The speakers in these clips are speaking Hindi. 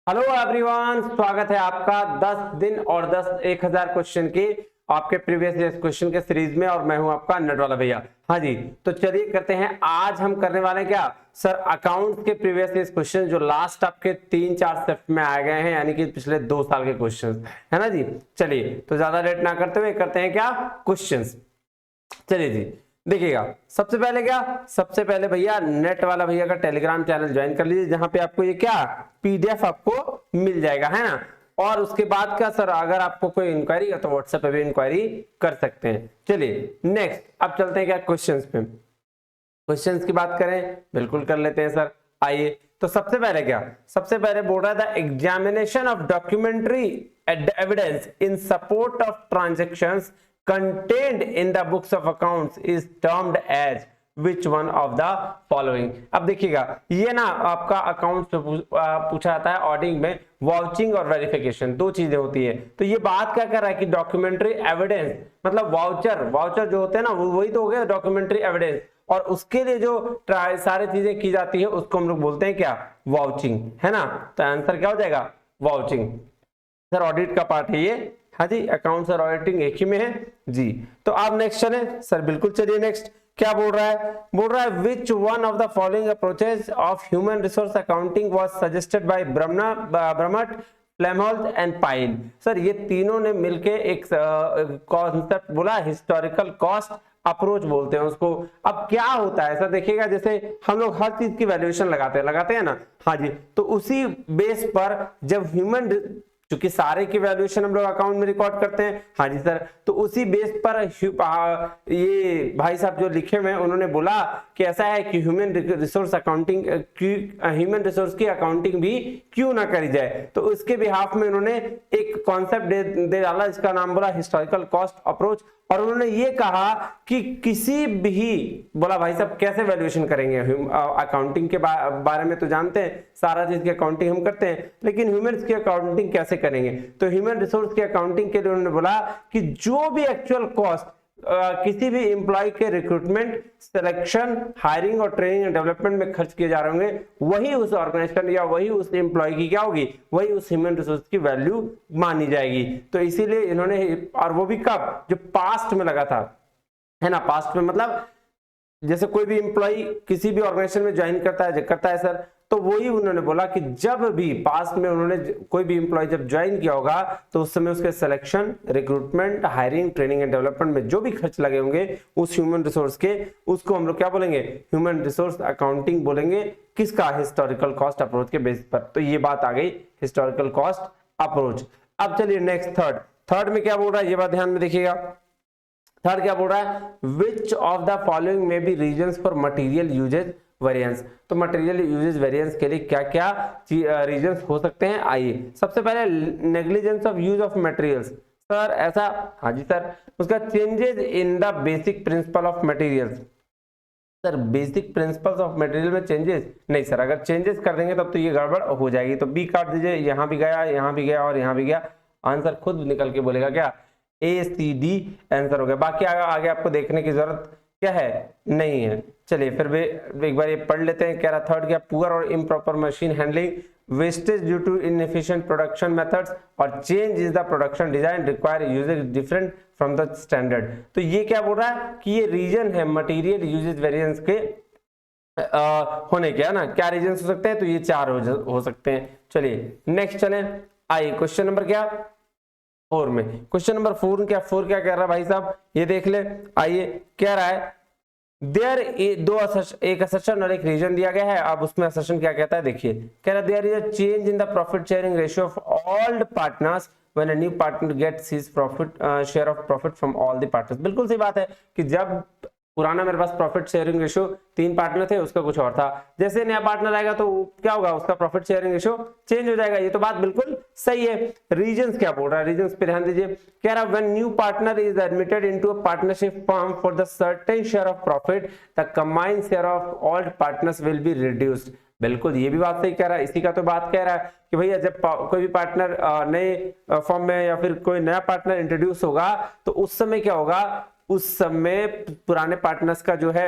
हेलो एवरीवन, स्वागत है आपका 10 दिन और 10,000 क्वेश्चन के आपके प्रीवियस ईयर क्वेश्चन के सीरीज में। और मैं हूं आपका नटवाला भैया। हाँ जी, तो चलिए करते हैं। आज हम करने वाले हैं क्या सर, अकाउंट्स के प्रीवियस ईयर क्वेश्चन जो लास्ट आपके 3-4 शिफ्ट में आ गए हैं, यानी कि पिछले 2 साल के क्वेश्चन है ना जी। चलिए तो ज्यादा लेट ना करते हुए करते हैं क्या क्वेश्चन। चलिए जी, देखिएगा सबसे पहले क्या, सबसे पहले भैया नेट वाला भैया का टेलीग्राम चैनल ज्वाइन कर लीजिए, जहां पे आपको ये क्या पीडीएफ आपको मिल जाएगा, है ना। और उसके बाद क्या सर, अगर आपको कोई इंक्वायरी है तो व्हाट्सएप पे भी इंक्वायरी कर सकते हैं। चलिए नेक्स्ट, अब चलते हैं क्या क्वेश्चंस पे। क्वेश्चंस की बात करें, बिल्कुल कर लेते हैं सर। आइए, तो सबसे पहले क्या, सबसे पहले बोल रहा था examination of documentary evidence in support of transactions contained in the books of accounts is termed as which one of the following। अब देखिएगा, ये ना आपका अकाउंट पूछा जाता है ऑडिटिंग में, वाउचिंग और वेरिफिकेशन दो चीजें होती है। तो ये बात क्या कर रहा है कि डॉक्यूमेंट्री एविडेंस मतलब वाउचर जो होते हैं ना, वही तो हो गया डॉक्यूमेंट्री एविडेंस। और उसके लिए जो सारी चीजें की जाती है उसको हम लोग बोलते हैं क्या, वाउचिंग, है ना। तो आंसर क्या हो जाएगा, वाउचिंग। सर ऑडिट का पार्ट है ये। हाँ जी, अकाउंट्स और ऑडिटिंग एक ही में है जी। तो आप नेक्स्ट चले सर, बिल्कुल चलिए नेक्स्ट। क्या बोल रहा है, बोल रहा है which one of the following approaches of human resource accounting was suggested by Brummet, Flamholtz and Pyle. Sir ये तीनों ने मिलके एक कॉन्सेप्ट बोला, हिस्टोरिकल कॉस्ट अप्रोच बोलते हैं उसको। अब क्या होता है सर, देखिएगा जैसे हम लोग हर चीज की वैल्यूएशन लगाते हैं ना। हाँ जी, तो उसी बेस पर जब ह्यूमन, क्योंकि सारे की वैल्यूएशन हम लोग अकाउंट में रिकॉर्ड करते हैं। हाँ जी सर, तो उसी बेस पर ये भाई साहब जो लिखे हुए हैं उन्होंने बोला कि ऐसा है कि human resource accounting, human resource की अकाउंटिंग भी क्यों ना करी जाए। तो उसके बिहाफ में उन्होंने एक कॉन्सेप्ट दे डाला, इसका नाम बोला हिस्टोरिकल कॉस्ट अप्रोच। और उन्होंने ये कहा कि किसी भी, बोला भाई साहब कैसे वैल्यूएशन करेंगे, अकाउंटिंग के बारे में तो जानते हैं, सारा चीज की अकाउंटिंग हम करते हैं, लेकिन ह्यूमंस की अकाउंटिंग कैसे करेंगे। तो ह्यूमन रिसोर्स की अकाउंटिंग के लिए उन्होंने बोला कि जो भी एक्चुअल कॉस्ट किसी भी एम्प्लॉय के रिक्रूटमेंट, सिलेक्शन, हायरिंग और ट्रेनिंग एंड डेवलपमेंट में खर्च किए जा रहे होंगे, वही उस ऑर्गेनाइजेशन या वही उस एम्प्लॉय की क्या होगी, वही उस ह्यूमन रिसोर्स की वैल्यू मानी जाएगी। तो इसीलिए इन्होंने, और वो भी कब, जो पास्ट में लगा था, है ना। पास्ट में मतलब जैसे कोई भी एम्प्लॉय किसी भी ऑर्गेनाइजेशन में ज्वाइन करता है सर, तो वही उन्होंने बोला कि जब भी पास्ट में उन्होंने कोई भी एम्प्लॉय जब ज्वाइन किया होगा तो उस समय उसके selection, recruitment, hiring, training and development में जो भी खर्च लगे होंगे उस ह्यूमन रिसोर्स के, उसको हम लोग क्या बोलेंगे, ह्यूमन रिसोर्स अकाउंटिंग बोलेंगे। किसका, हिस्टोरिकल कॉस्ट अप्रोच के बेस पर। तो ये बात आ गई हिस्टोरिकल कॉस्ट अप्रोच। अब चलिए नेक्स्ट, थर्ड में क्या बोल रहा है, ये बात ध्यान में देखिएगा। थर्ड क्या बोल रहा है, विच ऑफ द फॉलोइंग में be reasons for material usage variance. तो मटेरियल यूजेज वेरिएंस के लिए क्या क्या रीजंस हो सकते हैं। आइए, सबसे पहले negligence of use of materials. Sir ऐसा, हाँ जी सर, उसका changes in the basic principle of materials. Sir basic principles of material में चेंजेस नहीं सर, अगर चेंजेस कर देंगे तब तो ये गड़बड़ हो जाएगी। तो बी काट दीजिए, यहां भी गया, यहां भी गया और यहां भी गया। आंसर खुद निकल के बोलेगा क्या, ACD आंसर हो गया। बाकी आगे आपको देखने की जरूरत क्या है, नहीं है। चलिए फिर भी एक बार ये पढ़ लेते हैं। कह रहा थर्ड क्या, पुअर और improper machine handling, wastage due to inefficient production methods और change is the production design require usage different from the standard. तो ये क्या बोल रहा है कि ये रीजन है मटेरियल यूजेज वेरिएंस के होने के, है ना। क्या रीजन हो सकते हैं, तो ये 4 हो सकते हैं। चलिए नेक्स्ट चलें। आइए क्वेश्चन नंबर क्या, 4 में। क्वेश्चन नंबर 4 क्या कह रहा है भाई साहब, ये देख ले। आइए, कह रहा है देयर एक असर्शन और एक रीजन दिया गया है। अब उसमें असर्शन क्या कहता है, देखिए। कह रहा है there is a change in the profit sharing ratio of all partners when a new partner gets his profit share of profit from all the partners. बिल्कुल सही बात है कि जब पुराना मेरे पास प्रॉफिट शेयरिंग रेशियो 3 पार्टनर थे, उसका कुछ और था, जैसे नया पार्टनर आएगा तो क्या होगा, उसका प्रॉफिट शेयरिंग रेशियो चेंज हो जाएगा। ये तो बात बिल्कुल सही है। रीजंस क्या बोल रहा है, रीजंस पे ध्यान दीजिए। कह रहा है when new partner is admitted into a partnership firm for the certain share of profit, the combined share of all partners will be reduced. बिल्कुल ये भी बात सही कह रहा है। इसी का तो बात कह रहा है कि भैया जब कोई भी पार्टनर नए फॉर्म में या फिर कोई नया पार्टनर इंट्रोड्यूस होगा तो उस समय क्या होगा, उस समय पुराने पार्टनर्स का जो है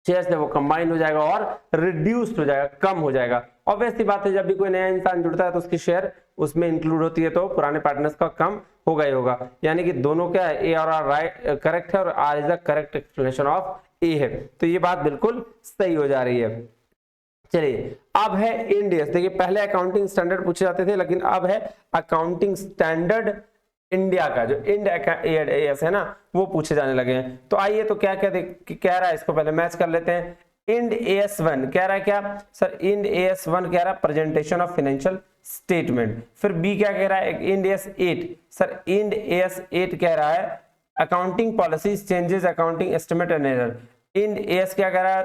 शेयर्स है वो कंबाइन हो जाएगा और रिड्यूस्ड हो जाएगा, कम हो जाएगा। ऑब्वियस सी बात है, जब भी कोई नया इंसान जुड़ता है तो उसकी शेयर उसमें इंक्लूड होती है, तो पुराने पार्टनर्स का कम होगा ही होगा। यानी कि दोनों क्या है, ए और आर राइट करेक्ट है और R is the correct explanation of A है। तो ये बात बिल्कुल सही हो जा रही है। चलिए अब है इंड एस। देखिए पहले अकाउंटिंग स्टैंडर्ड पूछे जाते थे, लेकिन अब है अकाउंटिंग स्टैंडर्ड इंडिया का, जो इंड एस है ना, वो पूछे जाने लगे हैं। तो आइए तो क्या क्या कह रहा है, इसको पहले मैच कर लेते हैं। इंड एस 1 कह रहा है क्या सर, इंड एस 1 कह रहा है प्रेजेंटेशन ऑफ फाइनेंशियल स्टेटमेंट। फिर बी क्या कह रहा है, end S 8 sir, end S 8 कह रहा है accounting policies changes accounting estimate and error. End S क्या कह रहा है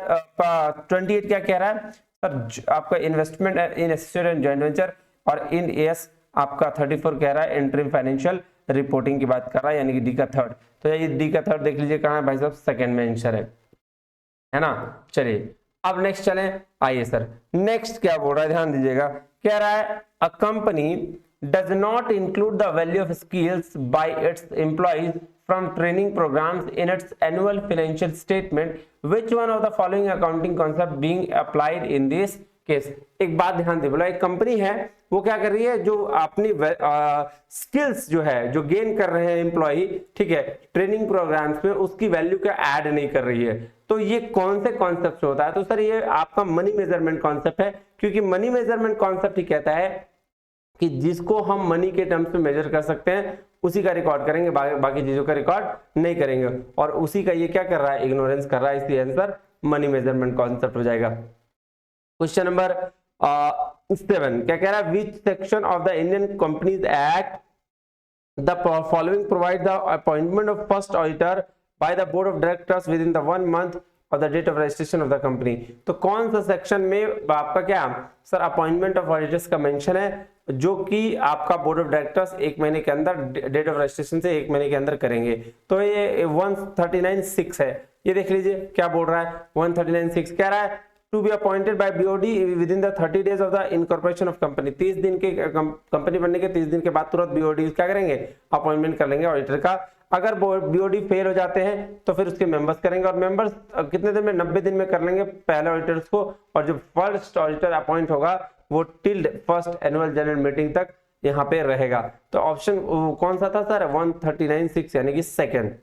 28 क्या कह रहा है सर, आपका investment in associate and joint venture. और इंड एस आपका 34 कह रहा है इंटरिम फाइनेंशियल रिपोर्टिंग की बात कर रहा है, यानी कि डी का थर्ड। तो ये डी का थर्ड देख लीजिए कहां है भाई साहब, सेकंड में आंसर है ना। चलिए अब नेक्स्ट चलें, आइए सर नेक्स्ट क्या बोल रहा है, ध्यान दीजिएगा। कह रहा है a company does not include the value of skills by it's employees from training programs in its annual financial statement, which one of the following accounting concept being applied in this case। एक बात ध्यान दे, बोला एक कंपनी है वो क्या कर रही है, जो अपनी स्किल्स जो है जो गेन कर रहे हैं एम्प्लॉय, ठीक है, ट्रेनिंग प्रोग्राम्स में उसकी वैल्यू का ऐड नहीं कर रही है। तो ये कौन से कॉन्सेप्ट होता है, तो सर ये आपका मनी मेजरमेंट कॉन्सेप्ट है, क्योंकि मनी मेजरमेंट कॉन्सेप्ट ही कहता है कि जिसको हम मनी के टर्म्स में मेजर कर सकते हैं उसी का रिकॉर्ड करेंगे, बाकी चीजों का रिकॉर्ड नहीं करेंगे। और उसी का ये क्या कर रहा है, इग्नोरेंस कर रहा है, इसलिए आंसर मनी मेजरमेंट कॉन्सेप्ट हो जाएगा। क्वेश्चन नंबर 7 क्या कह रहा है, which section of the Indian companies act the following provide the appointment of first auditor by the board of directors within द 1 मंथ और the date of registration of the company. तो कौन सा सेक्शन में आपका क्या सर अपॉइंटमेंट ऑफ ऑडिटर्स का मेंशन है, जो कि आपका बोर्ड ऑफ डायरेक्टर्स 1 महीने के अंदर डेट ऑफ रजिस्ट्रेशन से 1 महीने के अंदर करेंगे। तो ये 139(6) है, ये देख लीजिए क्या बोल रहा है, 139(6) कह रहा है to be appointed by BOD within the 30 days of the incorporation of company. 30 दिन के कंपनी बनने के 30 दिन के बाद तुरंत बीओडी क्या करेंगे, अपॉइंटमेंट कर लेंगे ऑडिटर का। अगर बीओडी फेल हो जाते हैं तो फिर उसके मेंबर्स करेंगे, और मेंबर्स कितने दिन में, 90 दिन में कर लेंगे पहले ऑडिटर्स को, और जो फर्स्ट ऑडिटर अपॉइंट होगा वो till first annual general meeting तक यहाँ पे रहेगा। तो ऑप्शन कौन सा था सर, 139(6) यानी कि सेकंड।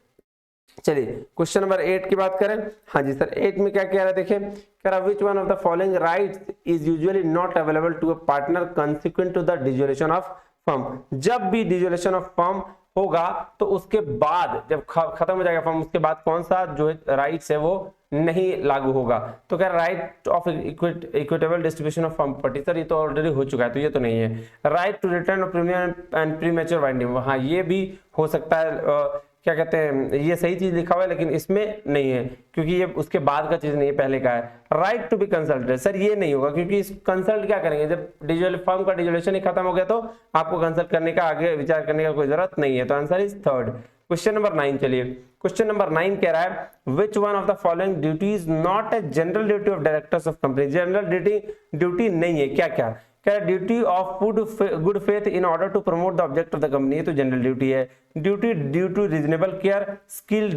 चलिए क्वेश्चन नंबर 8 की बात करें। हाँ जी सर 8 में क्या कह रहा है, देखिए कह रहा which one of the following rights is usually not available to a partner consequent to the dissolution of firm. जब भी डिसोल्यूशन ऑफ फर्म होगा तो उसके बाद जब खत्म हो जाएगा फर्म, उसके बाद कौन सा जो राइट्स है वो नहीं लागू होगा। तो क्या right of equitable distribution of firm property, sir ये तो ऑलरेडी हो चुका है, तो ये तो नहीं है। Right to return of premium and premature winding, हाँ ये भी हो सकता है, क्या कहते हैं, ये सही चीज लिखा हुआ है लेकिन इसमें नहीं है, क्योंकि ये उसके बाद का चीज नहीं है, पहले का है। Right to be consulted, sir ये नहीं होगा, क्योंकि इस कंसल्ट क्या करेंगे, जब फर्म का डिसोल्यूशन ही खत्म हो गया तो आपको कंसल्ट करने का, आगे विचार करने का कोई जरूरत नहीं है। तो answer is third. Question number 9 चलिए, क्वेश्चन नंबर 9 कह रहा है which one of the following duty is not a general duty of directors of company. General duty नहीं है, क्या क्या duty of good faith in order to promote the object of the company, ये तो जनरल ड्यूटी है। Duty due to reasonable care, skill,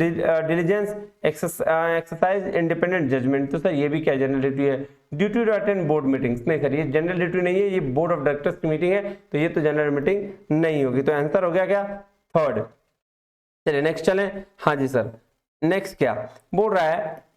diligence, exercise independent judgement, तो सर ये भी क्या जनरल ड्यूटी है। Duty to attend board meetings, नहीं सर ये जनरल ड्यूटी नहीं है, ये बोर्ड ऑफ डायरेक्टर्स की मीटिंग है, तो ये तो जनरल मीटिंग नहीं होगी। तो आंसर हो गया क्या, थर्ड। चलिए नेक्स्ट चलें। हाँ जी सर नेक्स्ट क्या बोल रहा है,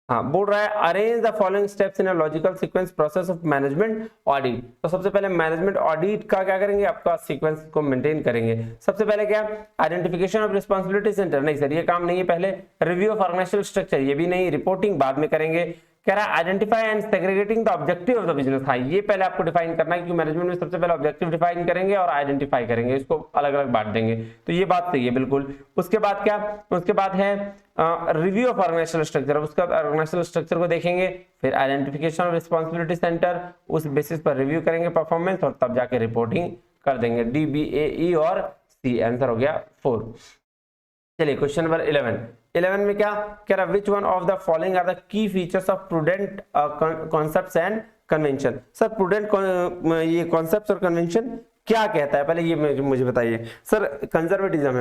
हाँ बोल रहा है arrange the following steps in a logical sequence process of management audit. तो सबसे पहले मैनेजमेंट ऑडिट का क्या करेंगे, आपका सीक्वेंस को मेंटेन करेंगे। सबसे पहले क्या, आइडेंटिफिकेशन ऑफ रिस्पांसिबिलिटी सेंटर, नहीं सर ये काम नहीं है। पहले रिव्यू ऑफ ऑर्गेनाइजेशनल स्ट्रक्चर, ये भी नहीं। रिपोर्टिंग बाद में करेंगे। कह रहा है identify and segregating the objective of the business, हाँ ये पहले आपको डिफाइन करना है, क्योंकि मैनेजमेंट में सबसे पहले ऑब्जेक्टिव डिफाइन करेंगे और आइडेंटिफाई करेंगे, इसको अलग अलग बांट देंगे। तो ये बात सही है बिल्कुल। उसके बाद क्या, उसके बाद है रिव्यू ऑफ ऑर्गेनाइजेशनल स्ट्रक्चर, उसका ऑर्गेनाइजेशनल स्ट्रक्चर को देखेंगे, फिर आइडेंटिफिकेशन ऑफ रिस्पांसिबिलिटी सेंटर, उस बेसिस पर रिव्यू करेंगे परफॉर्मेंस, और तब जाके रिपोर्टिंग कर देंगे। डी, बी, ए, ई और सी, आंसर हो गया 4। चलिए क्वेश्चन नंबर 11 में क्या कह रहा है, which one of the following are the key features of prudent concepts and convention. Sir prudent ये कॉन्सेप्ट्स और कन्वेंशन क्या कहता है, पहले ये मुझे बताइए। सर कंजर्वेटिज्म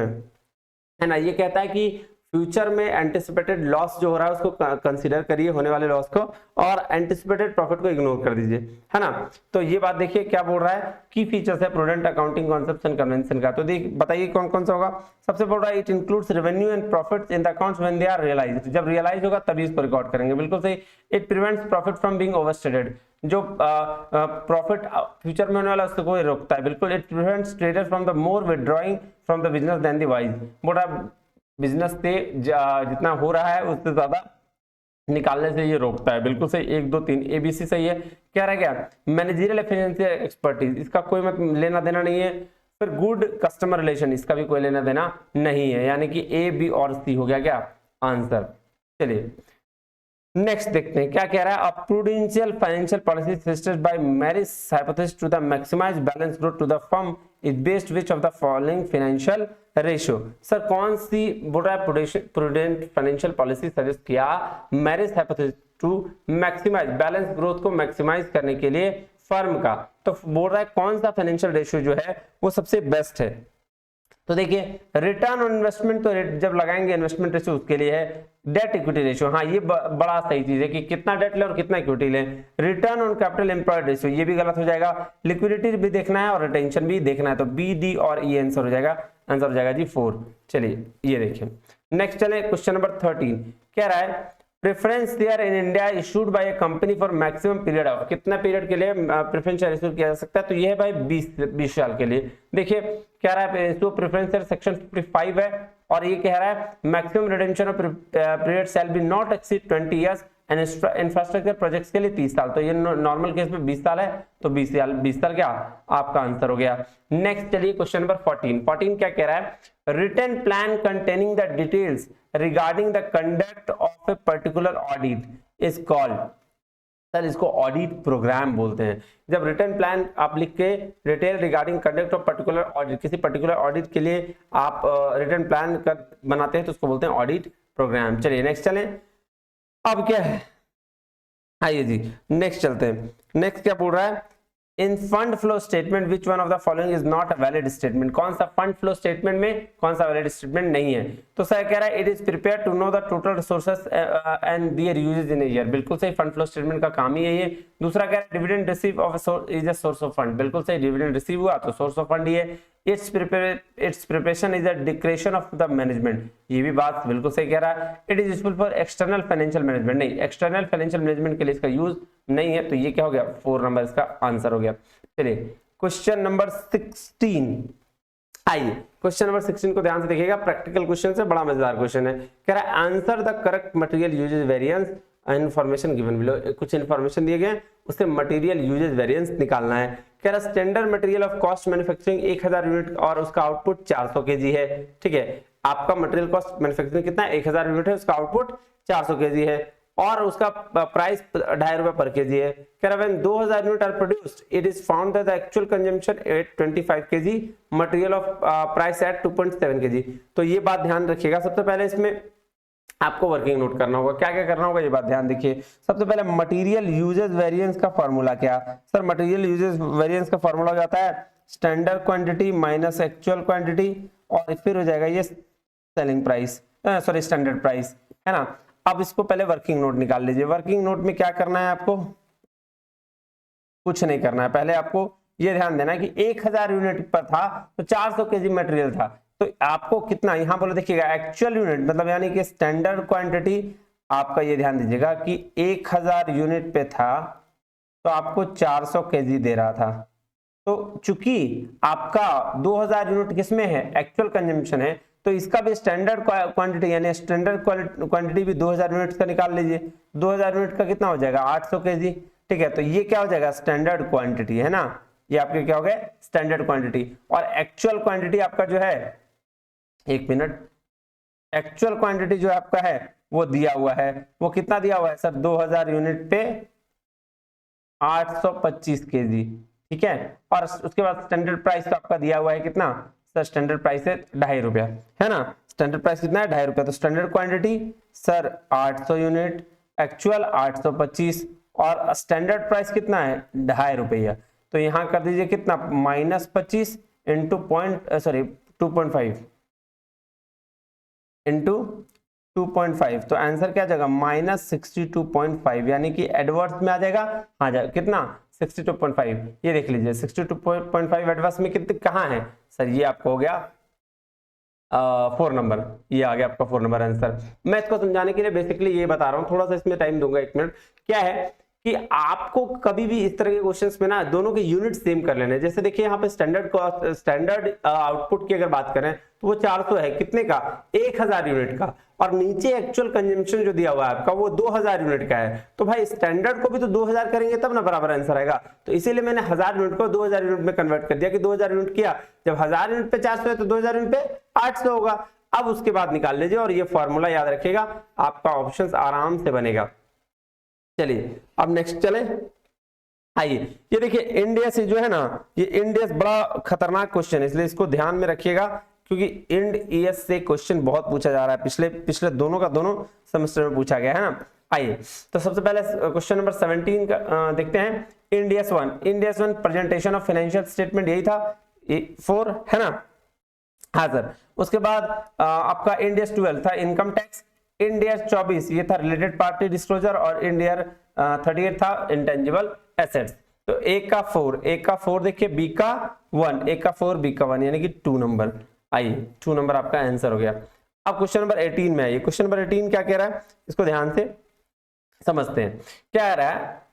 है ना, ये कहता है कि फ्यूचर में एंटिसिपेटेड लॉस जो हो रहा है उसको कंसीडर करिए, होने वाले लॉस को, और एंटिसिपेटेड प्रॉफिट को इग्नोर कर दीजिए, है ना। तो ये बात देखिए क्या बोल रहा है, की फीचर्स है prudent accounting concept and convention का। तो बताइए कौन कौन सा होगा। सबसे बोल रहा है it includes revenue and profits in the accounts when they are realised, जब रियलाइज होगा तभी इसको रिकॉर्ड करेंगे, बिल्कुल सही। It prevents profit from being overstated, जो प्रॉफिट फ्यूचर में होने वाला उसको ये रोकता है, बिल्कुल। It prevents trader from the more withdrawing from the business than the wise, बोल रहा है बिजनेस से जितना हो रहा है उससे ज्यादा निकालने से ये रोकता है, बिल्कुल सही। 1 2 3 ABC सही है। क्या रह गया, मैनेजरियल एफिशिएंसी एक्सपर्टीज, इसका कोई मतलब लेना देना नहीं है। फिर गुड कस्टमर रिलेशन, इसका भी कोई लेना देना नहीं है, यानी कि A B और C हो गया क्या आंसर। चलिए नेक्स्ट देखते हैं क्या कह रहा है। Prudential financial policy suggested by Marris hypothesis to the maximize balance growth to the firm is based which of the following financial ratio. Sir कौन सी बोल रहा है प्रूडेंट फाइनेंशियल पॉलिसी सजेस्ट किया Marris hypothesis to maximize balance growth को मैक्सिमाइज करने के लिए फर्म का। तो बोल रहा है कौन सा फाइनेंशियल रेशियो जो है वो सबसे बेस्ट है। तो देखिए रिटर्न ऑन इन्वेस्टमेंट, तो जब लगाएंगे इन्वेस्टमेंट रेशियो उसके लिए है डेट इक्विटी रेशियो। हाँ ये बड़ा सही चीज है कि कितना डेट ले और कितना इक्विटी ले। Return on capital employed ratio ये भी गलत हो जाएगा। लिक्विडिटी भी देखना है और रिटेंशन भी देखना है, तो B D और E आंसर हो जाएगा। आंसर हो जाएगा जी 4। चलिए ये देखिए नेक्स्ट चले क्वेश्चन नंबर 13 कह रहा है preference share in India issued by A company for maximum period of, कितना पीरियड के लिए प्रेफरेंस शेयर इशू किया जा सकता है। तो ये है भाई 20 साल के लिए। देखिए क्या रहा है इशू प्रेफरेंस शेयर सेक्शन 55 है और ये कह रहा है maximum redemption of period shall be not exceed 20 years and infrastructure projects के लिए 30 साल। तो ये नॉर्मल केस में 20 साल है, तो 20 साल क्या आपका आंसर हो गया। नेक्स्ट चलिए क्वेश्चन नंबर 14 क्या कह रहा है written plan containing the details regarding the conduct of a particular audit is called, sir इसको ऑडिट प्रोग्राम बोलते हैं। जब रिटर्न प्लान आप लिख के detail regarding conduct of particular audit, किसी पर्टिकुलर ऑडिट के लिए आप रिटर्न प्लान बनाते हैं तो उसको बोलते हैं ऑडिट प्रोग्राम। चलिए नेक्स्ट चलें। अब क्या है आइए जी नेक्स्ट चलते हैं। नेक्स्ट क्या बोल रहा है in fund flow statement which one of the following is not a valid statement, कौन सा फंड फ्लो स्टेटमेंट में कौन सा वैलिड स्टेटमेंट नहीं है। तो सर कह रहा है it is prepare to know the total resources and their uses in a year, बिल्कुल सही। फंड फ्लो स्टेटमेंट का काम ही है ये। दूसरा कह रहा है dividend receive of is a source of fund, बिल्कुल सही। डिविडेंड रिसीव हुआ तो सोर्स ऑफ फंड ही है। Its preparation is a discretion of the management, ये भी बात बिल्कुल सही कह रहा है। It is useful for external financial management, नहीं एक्सटर्नल फाइनेंशियल मैनेजमेंट के लिए इसका यूज नहीं है। तो ये क्या हो गया 4 नंबर इसका आंसर हो गया। चलिए क्वेश्चन नंबर 16 आइए क्वेश्चन नंबर 16 को ध्यान से देखिएगा, प्रैक्टिकल क्वेश्चन है, बड़ा मजेदार क्वेश्चन है। कह रहा है answer the correct material usage variance information given below, कुछ इन्फॉर्मेशन दिए गए उससे मटेरियल यूजेज वेरिएंस निकालना है। कह रहा standard material of cost manufacturing 1000 unit और उसका आउटपुट 400 केजी है, ठीक है। आपका मटेरियल कॉस्ट मैन्युफैक्चरिंग कितना है 1000 यूनिट है, उसका आउटपुट 400 केजी है और उसका प्राइस 2.5 रुपए पर केजी है। कह रहा है 2000 unit are produced it is found that the actual consumption at 25 KG material of price at 2.7 KG. तो ये बात ध्यान रखिएगा। सबसे पहले इसमें आपको वर्किंग नोट करना होगा, क्या क्या करना होगा ये बात ध्यान देखिए। सबसे पहले मटेरियल यूजेस वेरिएंस का फॉर्मूला क्या, सर मटेरियल यूजेस वेरिएंस का फॉर्मूला जाता है standard quantity minus actual quantity और फिर हो जाएगा ये selling price, sorry standard price, है ना। अब इसको पहले वर्किंग नोट निकाल लीजिए। वर्किंग नोट में क्या करना है आपको, कुछ नहीं करना है। पहले आपको ये ध्यान देना है कि 1000 यूनिट पर था तो 400 केजी मटेरियल था, तो आपको कितना यहां बोलो देखिएगा एक्चुअल यूनिट मतलब यानी कि स्टैंडर्ड क्वांटिटी आपका ये ध्यान दीजिएगा कि 1000 यूनिट पे था तो आपको 400 केजी दे रहा था। तो चूंकि आपका 2000 यूनिट किसमें है एक्चुअल कंजम्पशन है, तो इसका भी स्टैंडर्ड क्वांटिटी यानी स्टैंडर्ड क्वांटिटी भी 2000 यूनिट का निकाल लीजिए। 2000 यूनिट का कितना हो जाएगा 800 केजी, ठीक है। तो ये क्या हो जाएगा स्टैंडर्ड क्वांटिटी, है ना। ये आपके क्या हो गए स्टैंडर्ड क्वांटिटी। और एक्चुअल क्वांटिटी आपका जो है, एक मिनट, एक्चुअल क्वांटिटी जो आपका है वो दिया हुआ है, वो कितना दिया हुआ है सर 2000 यूनिट पे 825 केजी, ठीक है। और उसके बाद स्टैंडर्ड प्राइस तो आपका दिया हुआ है कितना सर, स्टैंडर्ड प्राइस है 2.5 रुपया, है ना। स्टैंडर्ड प्राइस कितना है 2.5 रुपया। तो standard quantity sir 800 unit, actual 825 और स्टैंडर्ड प्राइस कितना है 2.5 रुपया। तो यहां कर दीजिए कितना -25 इंटू 2.5 इंटू 2.5, तो आंसर क्या आ जाएगा -62.5, यानी कि एडवर्स में आ जाएगा। हाँ जाएगा कितना 62.5, ये देख लीजिए 62.5 एडवर्स में कितने कहाँ है सर, ये आपको हो गया 4 नंबर, ये आ गया आपका 4 नंबर आंसर। मैं इसको समझाने के लिए बेसिकली ये बता रहा हूँ, थोड़ा सा इसमें टाइम दूंगा 1 मिनट। क्या है कि आपको कभी भी इस तरह के क्वेश्चंस में ना दोनों के यूनिट सेम कर लेने। जैसे देखिए यहाँ पे स्टैंडर्ड आउटपुट की अगर बात करें तो वो 400 है, कितने का 1000 यूनिट का, और नीचे एक्चुअल कंजम्पशन जो दिया हुआ है आपका वो 2000 यूनिट का है। तो भाई स्टैंडर्ड को भी तो 2000 करेंगे तब ना बराबर आंसर आएगा। तो इसीलिए मैंने 1000 यूनिट को 2000 यूनिट में कन्वर्ट कर दिया कि 2000 यूनिट किया, जब 1000 यूनिट पे 400 है तो 2000 यूनिट पे 800 होगा। अब उसके बाद निकाल लीजिए और ये फॉर्मूला याद रखिएगा, आपका ऑप्शन आराम से बनेगा। चलिए अब नेक्स्ट चले, आइए ये देखिए इंडिया से जो है ना, ये इंडिया बड़ा खतरनाक क्वेश्चन है, इसलिए इसको ध्यान में रखिएगा क्योंकि इंड से क्वेश्चन बहुत पूछा जा रहा है, पिछले दोनों का दोनों सेमेस्टर में पूछा गया है ना। आइए तो सबसे पहले क्वेश्चन नंबर 17 का देखते हैं। Ind AS one presentation of financial statement, यही था 4 है ना। हाँ सर, उसके बाद आपका इंडियस 12 था इनकम टैक्स, इंडिया 24 ये था रिलेटेड पार्टी डिस्क्लोजर, और इंडिया 38 था इंटेंजिबल एसेट्स। तो एक का 4 देखिए, बी का 1, एक का 4 बी का 1, यानी कि 2 नंबर। आइए 2 नंबर आपका आंसर हो गया। अब क्वेश्चन नंबर 18 में आइए। क्वेश्चन नंबर 18 क्या कह रहा है, इसको ध्यान से समझते हैं। क्या कह रहा है,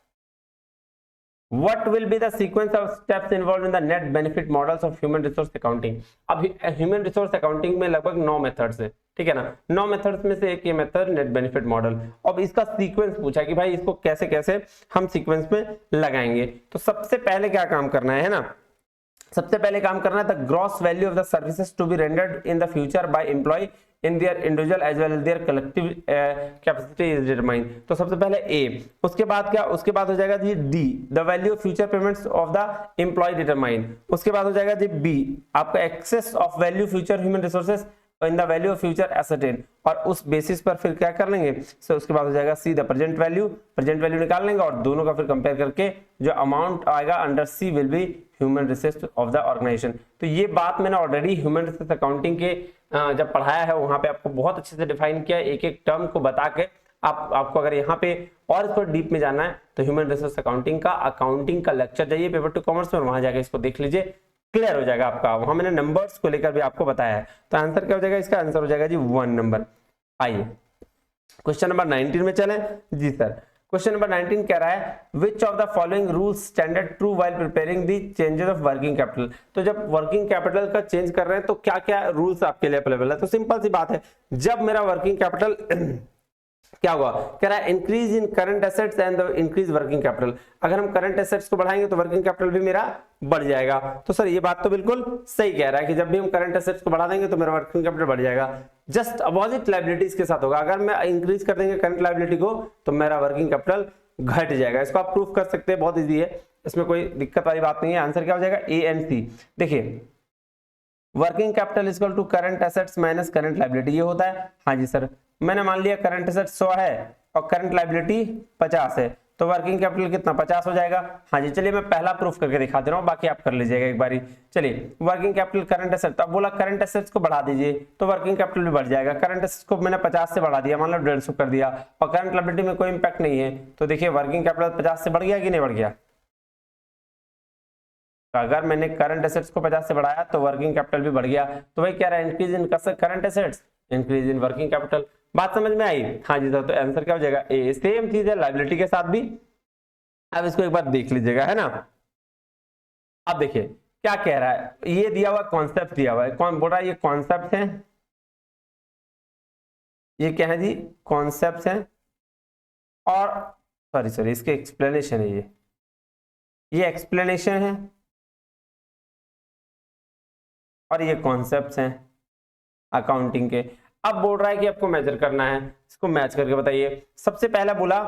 What will be the sequence of steps involved in the net benefit models of human resource accounting? अब ह्यूमन रिसोर्स अकाउंटिंग में लगभग 9 मेथड्स है, ठीक है ना। 9 मेथड्स में से एक ये मेथड नेट बेनिफिट मॉडल। अब इसका सीक्वेंस पूछा कि भाई इसको कैसे कैसे हम सीक्वेंस में लगाएंगे। तो सबसे पहले क्या काम करना है ना, सबसे पहले काम करना है the gross value of the services to be rendered in the future by employ in their individual as well as their collective capacity is determined. तो सबसे पहले ए, उसके बाद क्या, उसके बाद हो जाएगा G D, the value of future payments of the employ determined. उसके बाद हो जाएगा जी बी, आपका excess of value future human resources in the value of future ascertain, और उस बेसिस पर फिर क्या कर लेंगे। सो उसके बाद हो जाएगा सी द प्रेजेंट वैल्यू निकाल लेंगे, और दोनों का फिर कंपेयर करके जो अमाउंट आएगा under C will be human resource of the organisation. तो ये बात मैंने ऑलरेडी ह्यूमन रिसोर्स अकाउंटिंग के जब पढ़ाया है वहां पे आपको बहुत अच्छे से डिफाइन किया, एक एक टर्म को बता के। आपको अगर यहाँ पे और इस पर डीप में जाना है तो ह्यूमन रिसोर्स अकाउंटिंग का लेक्चर जाइए पेपर 2 कॉमर्स में, वहां जाके इसको देख लीजिए, क्लियर हो जाएगा आपका। वहां मैंने नंबर्स को लेकर भी आपको बताया है। तो आंसर क्या हो जाएगा, इसका आंसर हो जाएगा जी 1 नंबर। आइए क्वेश्चन नंबर 19 में चलें जी सर। क्वेश्चन नंबर 19 कह रहा है which of the following rules standard true while preparing the changes of working capital. तो जब वर्किंग कैपिटल का चेंज कर रहे हैं तो क्या क्या रूल्स आपके लिए अवेलेबल है। तो सिंपल सी बात है, जब मेरा वर्किंग कैपिटल क्या हुआ, कह रहा है increase in current assets and increase working capital. अगर हम करंट एसेट्स को बढ़ाएंगे तो वर्किंग कैपिटल भी मेरा बढ़ जाएगा। तो सर ये बात तो बिल्कुल सही कह रहा है कि जब भी हम करंट एसेट्स को बढ़ा देंगे तो मेरा वर्किंग कैपिटल बढ़ जाएगा। जस्ट अपोजिट लायबिलिटीज के साथ होगा, अगर मैं इंक्रीज कर देंगे करंट लायबिलिटी को तो मेरा वर्किंग कैपिटल घट जाएगा। इसको आप प्रूफ कर सकते हैं, बहुत ईजी है, इसमें कोई दिक्कत वाली बात नहीं है। आंसर क्या हो जाएगा, ए एंड सी। देखिए working capital equal to current assets minus current liability, ये होता है। हाँ जी सर, मैंने मान लिया करंट एसेट्स 100 है और करंट लायबिलिटी 50 है, तो वर्किंग कैपिटल कितना 50 हो जाएगा। हाँ जी चलिए मैं पहला प्रूफ करके दिखा दे रहा हूँ, बाकी आप कर लीजिएगा एक बारी। चलिए वर्किंग कैपिटल करंट एसेट, अब बोला करंट एसेट्स को बढ़ा दीजिए तो वर्किंग कैपिटल भी बढ़ जाएगा। करंट एसेट्स को मैंने 50 से बढ़ा दिया, मतलब 150 कर दिया, और करंट लायबिलिटी में कोई इंपैक्ट नहीं है। तो देखिए वर्किंग कैपिटल 50 से बढ़ गया कि नहीं बढ़ गया। अगर मैंने करंट एसेट्स को 50 से बढ़ाया तो वर्किंग कैपिटल भी बढ़ गया। तो वही क्या रहा है, increase in current assets increase in working capital. बात समझ में आई। हाँ जी सर, तो आंसर क्या हो जाएगा ए। सेम चीज है लायबिलिटी के साथ भी। अब इसको एक बार देख लीजिएगा, है ना। अब देखिए क्या कह रहा है, ये दिया हुआ कॉन्सेप्ट दिया हुआ है, कौन बोल रहा है, ये कॉन्सेप्ट है, ये क्या है जी कॉन्सेप्ट है, और सॉरी इसके एक्सप्लेनेशन है, ये एक्सप्लेनेशन है और ये कॉन्सेप्ट्स हैं अकाउंटिंग के। अब बोल रहा है कि आपको मेजर करना है, इसको मैच करके बताइए। सबसे पहला बोला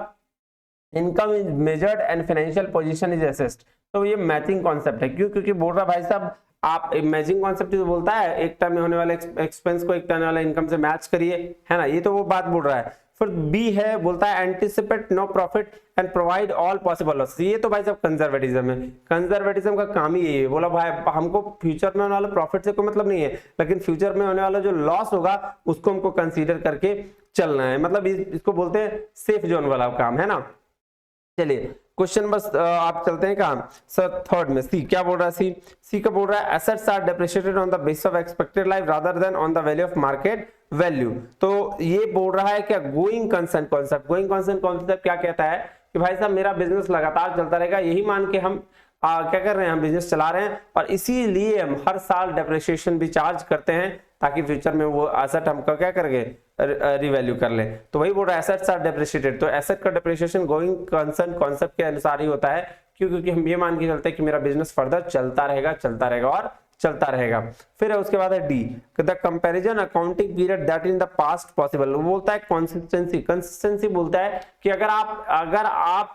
income is measured and financial position is assessed, तो ये मैचिंग कॉन्सेप्ट है। क्यों, क्योंकि बोल रहा भाई साहब आप मैचिंग कॉन्सेप्ट जो बोलता है एक टर्म में होने वाले एक्सपेंस को एक टर्म वाले इनकम से मैच करिए, है ना, ये तो वो बात बोल रहा है। फिर बी है, बोलता है anticipate no profit and provide all possible loss, ये तो भाई साहब कंजर्वेटिज्म है। कंजर्वेटिज्म का काम ही यही है, बोला भाई हमको फ्यूचर में होने वाला प्रॉफिट से कोई मतलब नहीं है, लेकिन फ्यूचर में होने वाला जो लॉस होगा उसको हमको कंसीडर करके चलना है, मतलब इसको बोलते हैं सेफ जोन वाला काम, है ना। चलिए क्वेश्चन बस आप चलते हैं कहाँ सर, थर्ड में सी क्या बोल रहा है, सी का बोल रहा है assets are depreciated on the basis of expected life rather than on the value of market value. तो ये बोल रहा है क्या, going concern concept, going concern concept क्या कहता है कि भाई साहब मेरा बिजनेस लगातार चलता रहेगा, यही मान के हम क्या कर रहे हैं, हम बिजनेस चला रहे हैं और इसीलिए हम हर साल डेप्रिसिएशन भी चार्ज करते हैं ताकि फ्यूचर में वो एसेट हमको क्या करेंगे, रिवैल्यू कर ले। तो वही बोल रहा है एसेट्स आर डेप्रिशिएटेड, तो एसेट का डेप्रिसिएशन गोइंग कंसर्न कॉन्सेप्ट के अनुसार ही होता है, क्योंकि हम ये मान के चलते हैं कि मेरा बिजनेस फर्दर चलता रहेगा और चलता रहेगा। फिर है उसके बाद है D, the comparison accounting period that in the past possible, वो बोलता है कंसिस्टेंसी, कंसिस्टेंसी बोलता है कि अगर आप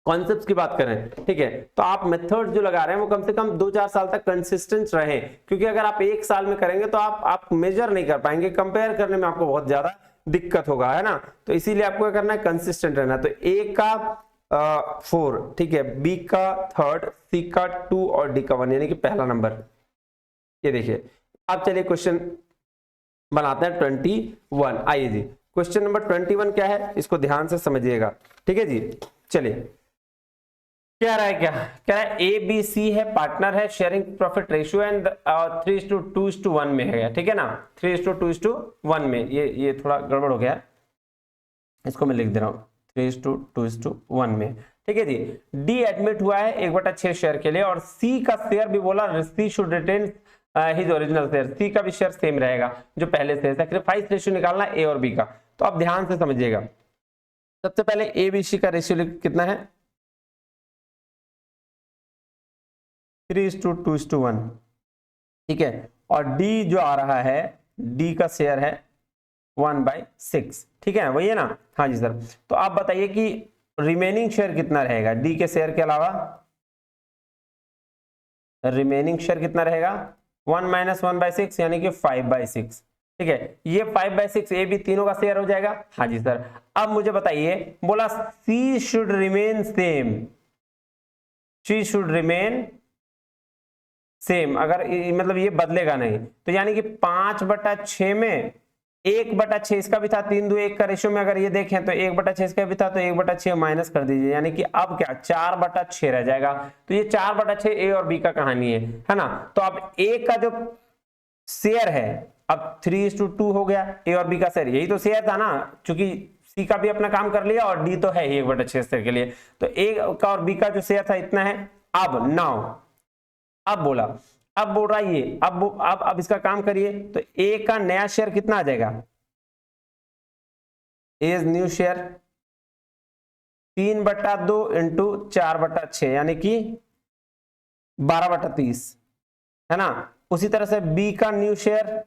कॉन्सेप्ट्स की बात करें, ठीक है, तो आप मेथड जो लगा रहे हैं वो कम से कम 2-4 साल तक कंसिस्टेंट रहे, क्योंकि अगर आप 1 साल में करेंगे तो आप मेजर नहीं कर पाएंगे, कंपेयर करने में आपको बहुत ज्यादा दिक्कत होगा, है ना। तो इसीलिए आपको क्या करना है, कंसिस्टेंट रहना। तो ए का 4, ठीक है, बी का 3, सी का 2 और डी का 1, यानी कि पहला नंबर। ये देखिए आप चलिए क्वेश्चन बनाते हैं 21। आइए जी, क्वेश्चन नंबर 21 क्या है, इसको ध्यान से समझिएगा, ठीक है जी। चलिए क्या रहा है, क्या कह रहा है, ए बी सी है, पार्टनर है, शेयरिंग प्रॉफिट रेशियो एंड 3:2:1 में है, ठीक है ना, 3:2:1 में। ये थोड़ा गड़बड़ हो गया, इसको मैं लिख दे रहा हूँ 3:2:1 में, ठीक है जी। डी एडमिट हुआ है 1/6 शेयर के लिए, और सी का शेयर भी बोला C should retain his original share, C का भी शेयर सेम रहेगा जो पहले से। सैक्रिफाइस रेशियो निकालना ए और बी का, तो आप ध्यान से समझिएगा। सबसे पहले ए बी सी का रेशियो कितना है, 3:2:1, ठीक है, और डी जो आ रहा है, डी का शेयर है 1/6, ठीक है, वही है ना। हाँ जी सर, तो आप बताइए कि रिमेनिंग शेयर कितना रहेगा, डी के शेयर के अलावा रिमेनिंग शेयर कितना रहेगा, 1 - 1/6 यानी कि 5/6, ठीक है। ये 5/6 ए बी तीनों का शेयर हो जाएगा। हाँ जी सर, अब मुझे बताइए, बोला C should remain same, C should remain same, अगर मतलब ये बदलेगा नहीं, तो यानी कि 5/6 में 1/6 इसका भी था, 3:2:1 का रेशियो में अगर ये देखें तो 1/6 इसका भी था, तो 1/6 माइनस कर दीजिए, यानी कि अब क्या 4/6 रह जाएगा। तो ये 4/6 ए और बी का कहानी है ना। तो अब ए का जो शेयर है अब 3:2 हो गया, ए और बी का शेयर, यही तो शेयर था ना, क्योंकि सी का भी अपना काम कर लिया और डी तो है ही 1/6 शेयर के लिए, तो ए का और बी का जो शेयर था इतना है। अब नाउ अब बोल रहा है ये, अब इसका काम करिए, तो ए का नया शेयर कितना आ जाएगा, एज न्यू शेयर 3/2 इंटू 4/6 यानी कि 12/30, है ना। उसी तरह से बी का न्यू शेयर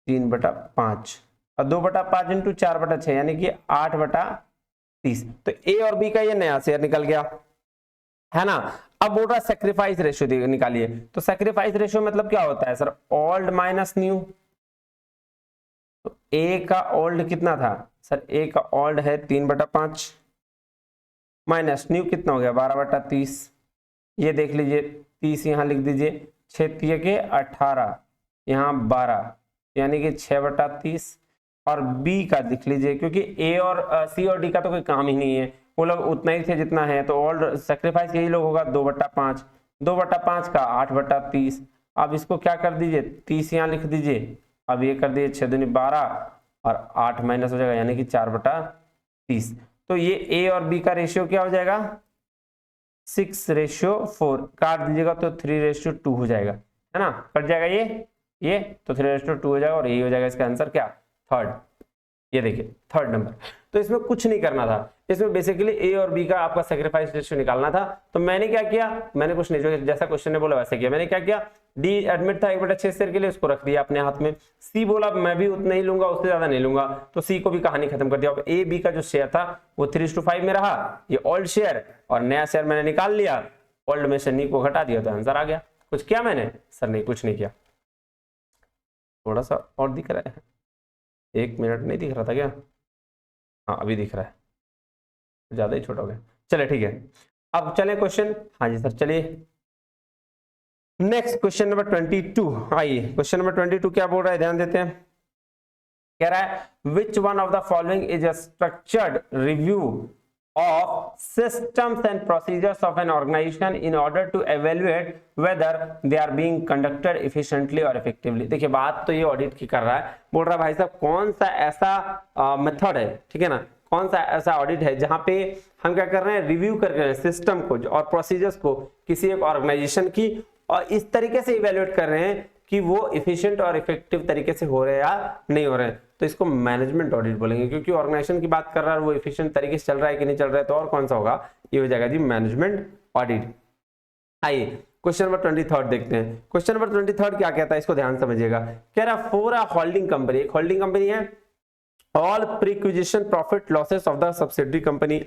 3/5 और 2/5 इंटू 4/6 यानी कि 8/30। तो ए और बी का ये नया शेयर निकल गया, है ना। अब बोल रहा सैक्रिफाइस रेशियो निकालिए, तो सैक्रिफाइस रेशियो मतलब क्या होता है सर, ओल्ड माइनस न्यू। तो ए का ओल्ड कितना था सर, ए का ओल्ड है 3/5 माइनस न्यू कितना हो गया 12/30, ये देख लीजिए 30 यहां लिख दीजिए, 6 के 18 यहाँ 12 यानी कि 6/30। और बी का देख लीजिए, क्योंकि ए और सी और डी का तो कोई काम ही नहीं है, वो लोग उतना ही थे जितना है, तो ओल्ड सैक्रिफाइस यही लोग होगा 2/5, 2/5 का 8/30। अब इसको क्या कर दीजिए, 30 यहाँ लिख दीजिए, अब ये कर दीजिए 6 दूनी 12 और 8 माइनस हो जाएगा यानी कि 4/30। तो ये ए और बी का रेशियो क्या हो जाएगा 6:4, काट दीजिएगा तो 3:2 हो जाएगा, है ना, कट जाएगा ये तो 3:2 हो जाएगा, और यही हो जाएगा इसका आंसर क्या, थर्ड। ये देखिए थर्ड नंबर। तो इसमें कुछ नहीं करना था, इसमें बेसिकली ए और बी का आपका सैक्रिफाइस रेशियो निकालना था। तो मैंने क्या किया, मैंने कुछ नहीं, जो जैसा क्वेश्चन ने बोला वैसे किया। मैंने क्या किया, डी एडमिट था 1/6 शेयर के लिए, उसको रख दिया अपने हाथ में। सी बोला मैं भी उतना ही लूंगा, उससे ज्यादा नहीं लूंगा, तो सी को भी कहानी खत्म कर दिया। अब ए बी का जो शेयर था वो 3:5 में रहा, ये ओल्ड शेयर, और नया शेयर मैंने निकाल लिया, ओल्ड में से नी को घटा दिया, तो आंसर आ गया। कुछ किया मैंने सर, नहीं कुछ नहीं किया। थोड़ा सा और दिख रहा है, 1 मिनट नहीं दिख रहा था क्या, हाँ अभी दिख रहा है। ज्यादा ही छोटा हो गया, चलिए ठीक है। अब चले क्वेश्चन, हाँ जी सर चलिए नेक्स्ट क्वेश्चन नंबर 22। आइए क्वेश्चन नंबर 22 क्या बोल रहा है, ध्यान देते हैं। कह रहा है which one of the following is a structured review of systems and procedures of an organization in order to evaluate whether they are being conducted efficiently or effectively। देखिए बात तो ये ऑडिट की कर रहा है, बोल रहा है भाई साहब कौन सा ऐसा मेथड है, ठीक है ना, कौन सा ऐसा ऑडिट है जहां पे हम क्या कर रहे हैं, रिव्यू कर रहे हैं सिस्टम को और प्रोसीजर्स को किसी एक ऑर्गेनाइजेशन की, और इस तरीके से इवेल्युएट कर रहे हैं कि वो इफिशिएंट और इफेक्टिव तरीके से हो रहे हैं या नहीं हो रहे हैं, तो इसको मैनेजमेंट ऑडिट बोलेंगे। क्योंकि ऑर्गेनाइजेशन की बात कर रहा है, वो इफिशिएंट तरीके से चल रहा है कि नहीं चल रहा है, तो और कौन सा होगा, ये हो जाएगा जी मैनेजमेंट ऑडिट। आइए क्वेश्चन नंबर 23 देखते हैं। क्वेश्चन नंबर 23 क्या कहता है, इसको ध्यान समझिएगा। कह रहा फॉर अ होल्डिंग कंपनी, एक होल्डिंग कंपनी है, all preacquisition profit losses of the subsidiary company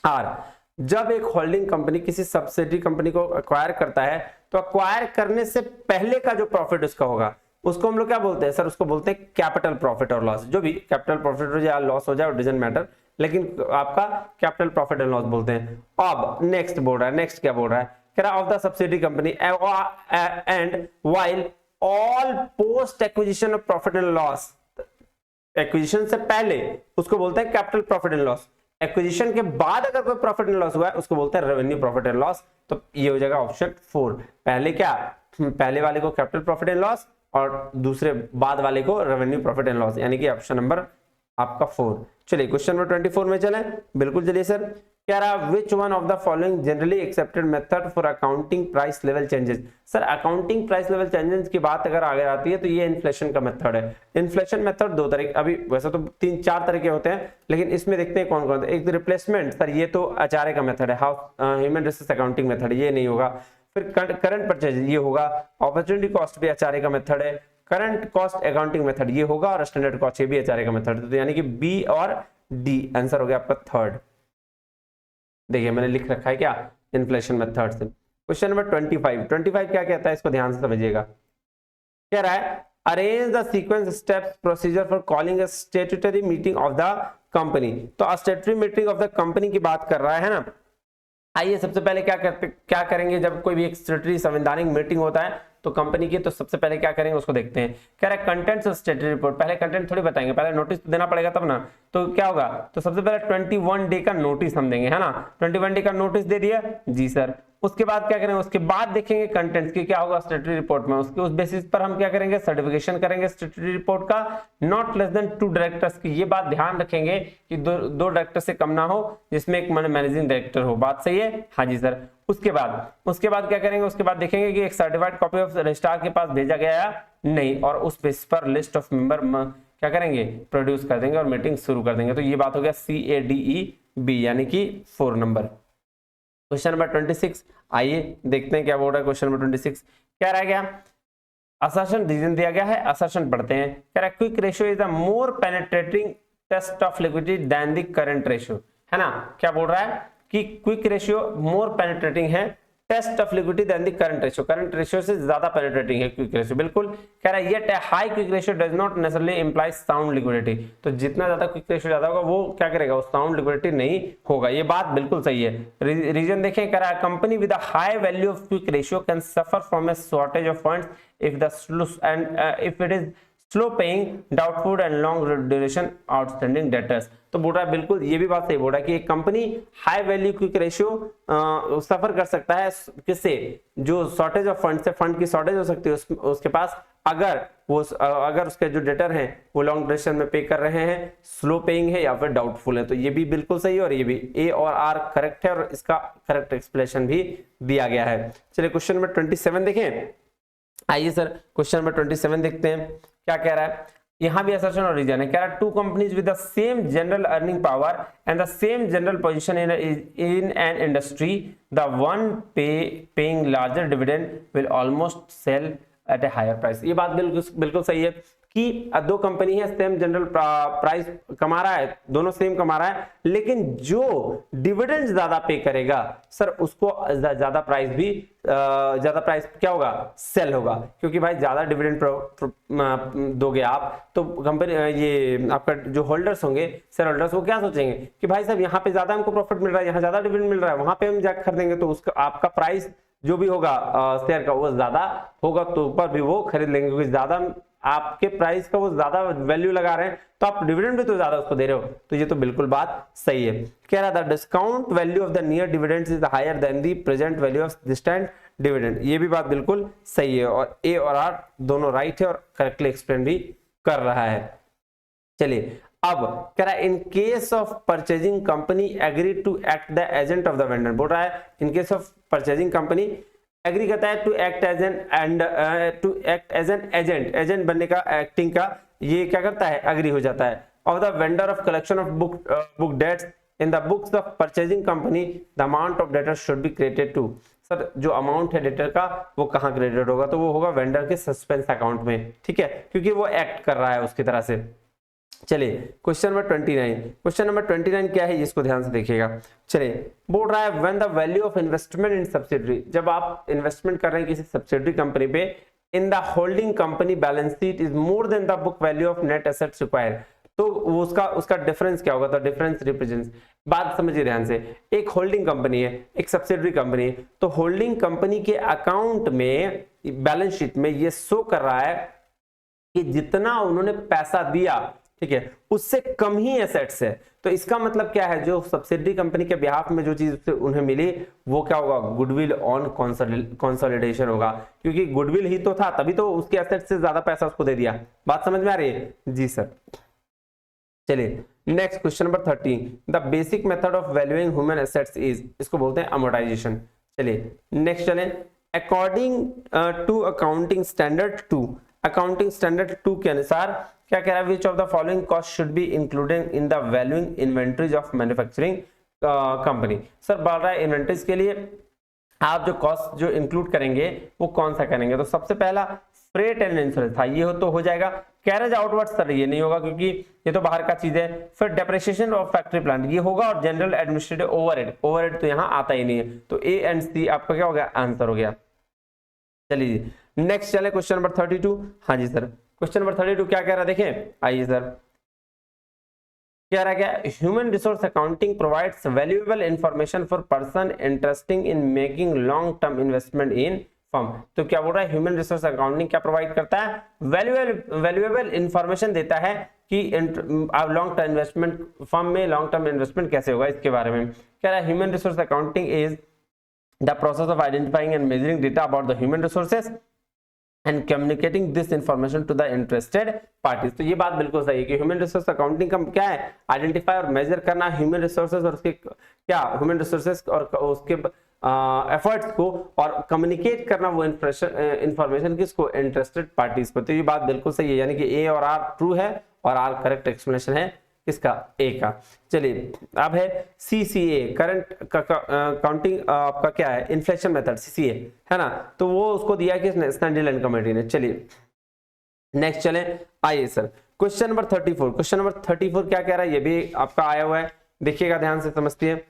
are, जब एक होल्डिंग कंपनी किसी सब्सिडरी कंपनी को एक्वायर करता है, तो एक्वायर करने से पहले का जो प्रॉफिट उसका होगा उसको हम लोग क्या बोलते हैं सर, उसको बोलते हैं कैपिटल प्रॉफिट और लॉस। जो भी कैपिटल प्रॉफिट हो जाए लॉस हो जाए डजंट मैटर, लेकिन आपका कैपिटल प्रॉफिट एंड लॉस बोलते हैं। अब नेक्स्ट बोल रहा है, नेक्स्ट क्या बोल रहा है, कह रहा of the subsidiary company and while all post acquisition of profit and loss, acquisition से पहले उसको बोलते हैं capital profit and loss, acquisition के बाद अगर कोई प्रॉफिट एंड लॉस हुआ है उसको बोलते हैं रेवेन्यू प्रॉफिट एंड लॉस। तो ये हो जाएगा ऑप्शन 4। पहले क्या, पहले वाले को कैपिटल प्रॉफिट एंड लॉस और दूसरे बाद वाले को रेवेन्यू प्रॉफिट एंड लॉस, यानी कि ऑप्शन नंबर आपका 4। चलिए क्वेश्चन नंबर 24 में चलें, बिल्कुल चलिए सर। कह रहा which one of the following generally accepted method for accounting price level changes. Sir accounting price level changes की बात अगर आगे आती है तो ये इन्फ्लेशन का मेथड है। इन्फ्लेशन मेथड दो तरह, अभी वैसे तो 3-4 तरह के होते हैं, लेकिन इसमें देखते हैं कौन कौन। एक रिप्लेसमेंट, सर ये तो एचआरए का मेथड है, ह्यूमन रिसोर्स अकाउंटिंग मेथड, ये नहीं होगा। फिर करंट परचेज ये होगा, अपॉर्चुनिटी कॉस्ट भी एचआरए का मेथड है, करंट कॉस्ट अकाउंटिंग मेथड ये होगा, और स्टैंडर्ड कॉस्ट ये भी एचआरए का मेथड है। तो यानी कि बी और डी आंसर हो गया आपका 3rd। देखिए मैंने लिख रखा है क्या, इन्फ्लेशन मेथड से। क्वेश्चन नंबर 25 क्या कहता है, इसको ध्यान से समझिएगा। कह रहा है arrange the sequence steps procedure for calling a statutory meeting of the company. तो statutory meeting of the company की बात कर रहा है ना। आइए सबसे पहले क्या करेंगे, जब कोई भी एक स्टैट्यूटरी संवैधानिक मीटिंग होता है तो कंपनी की, तो सबसे पहले क्या करेंगे उसको देखते हैं। कह रहा है कंटेंट्स ऑफ स्टैट्यूटरी रिपोर्ट, पहले कंटेंट थोड़ी बताएंगे, पहले नोटिस देना पड़ेगा तब ना। तो क्या होगा, तो सबसे पहले 21 डे का नोटिस हम देंगे, है ना। 21 डे का नोटिस दे दिया जी सर। उसके बाद क्या करेंगे, उसके बाद देखेंगे कंटेंट्स की क्या होगा स्टैट्यूटरी रिपोर्ट में, उसके उस बेसिस पर हम क्या करेंगे, सर्टिफिकेशन करेंगे स्टैट्यूटरी रिपोर्ट का। नॉट लेस देन 2 डायरेक्टर्स की, ये बात ध्यान रखेंगे कि दो डायरेक्टर से कम ना हो, जिसमें एक मैनेजिंग डायरेक्टर हो। बात सही है, हाँ जी सर। उसके बाद क्या करेंगे, उसके बाद देखेंगे कि एक सर्टिफाइड कॉपी ऑफ रजिस्ट्रार के पास भेजा गया या नहीं, और उस बेसिस पर लिस्ट ऑफ मेंबर क्या करेंगे, प्रोड्यूस कर देंगे और मीटिंग शुरू कर देंगे। तो ये बात हो गया CADEB, यानी कि 4 नंबर। क्वेश्चन नंबर 26 आइए देखते हैं क्या बोल रहा है। क्वेश्चन नंबर 26 क्या रह गया, असर्शन रीजन दिया गया है, असर्शन पढ़ते हैं। कह रहा है quick ratio is a more penetrating test of liquidity than the current ratio, है ना। क्या बोल रहा है कि क्विक रेशियो मोर पेनिट्रेटिंग है test of liquidity than the current ratio, current ratio से ज्यादा पेनिट्रेटिंग है क्विक रेशियो, बिल्कुल। कह रहा है yet high quick ratio does not necessarily imply sound liquidity, तो जितना ज्यादा क्विक रेशियो ज्यादा होगा वो क्या करेगा, वो साउंड लिक्विडिटी नहीं होगा। ये बात बिल्कुल सही है। रीजन देखें, कह रहा है company with a high value of quick ratio can suffer from A shortage of funds if it is slow paying, doubtful and long duration outstanding debtors. तो बोल रहा है बिल्कुल ये भी बात सही बोल रहा है कि एक company high value quick ratio suffer कर सकता है किससे, जो शॉर्टेज ऑफ फंड से, फंड की शॉर्टेज हो सकती है उसके पास, अगर उसके जो डेटर हैं वो लॉन्ग ड्यूरेशन में पे कर रहे हैं, स्लो पेइंग है या फिर डाउटफुल है। तो ये भी बिल्कुल सही है, और ये भी A और R करेक्ट है, और इसका करेक्ट एक्सप्लेनेशन भी दिया गया है। चलिए क्वेश्चन नंबर 27 देखें। आइए सर क्वेश्चन नंबर 27 देखते हैं क्या कह रहा है। यहां भी असर्शन और रीजन है। कह रहा है 2 companies with the same general earning power and the same general position in an industry, the one paying larger dividend will almost sell at a higher price. ये बात बिल्कुल बिल्कुल सही है कि दो कंपनी है, सेम जनरल प्राइस कमा रहा है, दोनों सेम कमा रहा है, लेकिन जो डिविडेंड ज्यादा पे करेगा सर उसको ज्यादा प्राइस भी ज्यादा प्राइस क्या होगा, सेल होगा, क्योंकि भाई ज्यादा डिविडेंड दोगे आप तो कंपनी ये आपका जो होल्डर्स होंगे, शेयर होल्डर्स, वो क्या सोचेंगे कि भाई साहब यहाँ पे ज्यादा हमको प्रॉफिट मिल रहा है, यहाँ ज्यादा डिविडेंड मिल रहा है, वहां पे हम जाकर खरीदेंगे तो उसका आपका प्राइस जो भी होगा शेयर का वो ज्यादा होगा, तो ऊपर भी वो खरीद लेंगे, क्योंकि ज्यादा आपके प्राइस का वो ज्यादा वैल्यू लगा रहे हैं, तो आप डिविडेंड भी तो ज्यादा उसको दे रहे हो। तो ये तो बिल्कुल बात सही है। कह रहा था discount value of the near dividends is higher than the present value of distant dividend. ये भी बात बिल्कुल सही है, और ए और आर दोनों राइट है और करेक्टली एक्सप्लेन भी कर रहा है। चलिए अब कह रहा है in case of purchasing company agree to act the agent of the vendor. बोल रहा है in case of purchasing company agree करता है to act as an and to act as an agent, agent बनने का, एक्टिंग का, ये क्या करता है, एग्री हो जाता है। Of the vendor of collection of book debts in the books of purchasing company the amount of debtor should be credited to. Sir जो अमाउंट है डेटर का वो कहाँ क्रेडिट होगा, तो वो होगा वेंडर के सस्पेंस अकाउंट में, ठीक है, क्योंकि वो एक्ट कर रहा है उसकी तरह से। चलिए क्वेश्चन नंबर 29, क्वेश्चन नंबर 29 क्या है इसको ध्यान से देखिएगा। चलिए बोल रहा है when the value of investment in subsidiary, जब आप इन्वेस्टमेंट कर रहे हैं किसी सब्सिडरी कंपनी पे, in the holding company balance sheet is more than the book value of net assets required, तो उसका डिफरेंस क्या होगा, तो डिफरेंस रिप्रेजेंट्स। बात समझिए ध्यान से, एक होल्डिंग कंपनी है, एक सब्सिडरी कंपनी है, तो होल्डिंग कंपनी के अकाउंट में बैलेंस शीट में ये शो कर रहा है कि जितना उन्होंने पैसा दिया, ठीक है, उससे कम ही एसेट्स है। तो इसका मतलब क्या है, जो सब्सिडरी कंपनी के बिहाफ में जो चीज उन्हें मिली वो क्या होगा, गुडविल ऑन कंसोलिडेशन होगा, क्योंकि गुडविल ही तो था, तभी तो उसके एसेट से ज्यादा पैसा उसको दे दिया। बात समझ में आ रही है जी सर। चलिए next question number 30, the basic method of valuing human assets is, इसको बोलते हैं अमोर्टाइजेशन। चलिए नेक्स्ट चलें, according to accounting standard 2, accounting standard 2 के अनुसार क्या कह रहा है, which of the following cost should be included in the valuing inventories of manufacturing company. Sir बोल रहा है इन्वेंटरीज के लिए आप जो कॉस्ट जो इंक्लूड करेंगे वो कौन सा करेंगे, तो सबसे पहला फ्रेट एंड इंश्योरेंस था, ये तो हो जाएगा। कैरेज आउटवर्ड सर ये नहीं होगा क्योंकि ये तो बाहर का चीज है। फिर डेप्रिसिएशन ऑफ फैक्ट्री प्लांट ये होगा, और जनरल एडमिनिस्ट्रेटिव ओवरहेड, ओवरहेड तो यहाँ आता ही नहीं है, तो ए एंड सी आपका क्या हो गया, आंसर हो गया। चलिए नेक्स्ट चले क्वेश्चन नंबर 32। हाँ जी सर, क्वेश्चन नंबर 32 क्या कह रहा है, देखें आइए सर, कह रहा है क्या, human resource accounting provides valuable information for person interesting in making long term investment in firm. तो क्या बोल रहा है, ह्यूमन रिसोर्स अकाउंटिंग क्या प्रोवाइड करता है, वैल्यूएबल इंफॉर्मेशन देता है कि लॉन्ग टर्म इन्वेस्टमेंट फर्म में लॉन्ग टर्म इन्वेस्टमेंट कैसे होगा, इसके बारे में कह रहा है। Human resource accounting is the process of identifying and measuring data about the human resources and communicating this information to the interested parties. तो ये बात बिल्कुल सही है कि ह्यूमन रिसोर्स अकाउंटिंग का क्या है, आइडेंटिफाई और मेजर करना ह्यूमन रिसोर्सेज और उसके क्या ह्यूमन रिसोर्सेज और उसके एफर्ट्स को, और कम्युनिकेट करना वो इंफॉर्मेशन किसको, इंटरेस्टेड पार्टीज को। तो ये बात बिल्कुल सही है, यानी कि ए और आर ट्रू है और आर करेक्ट एक्सप्लेनेशन है किसका, ए का। चलिए अब है सीसीए, करंट काउंटिंग आपका क्या है, इन्फ्लेशन मेथड, सीसीए है ना, तो वो उसको दिया किसने, स्टैंडर्ड कमेटी ने। चलिए नेक्स्ट चले, आइए sir question number 34, question number 34 क्या कह रहा है, ये भी आपका आया हुआ है, देखिएगा ध्यान से समझते हैं।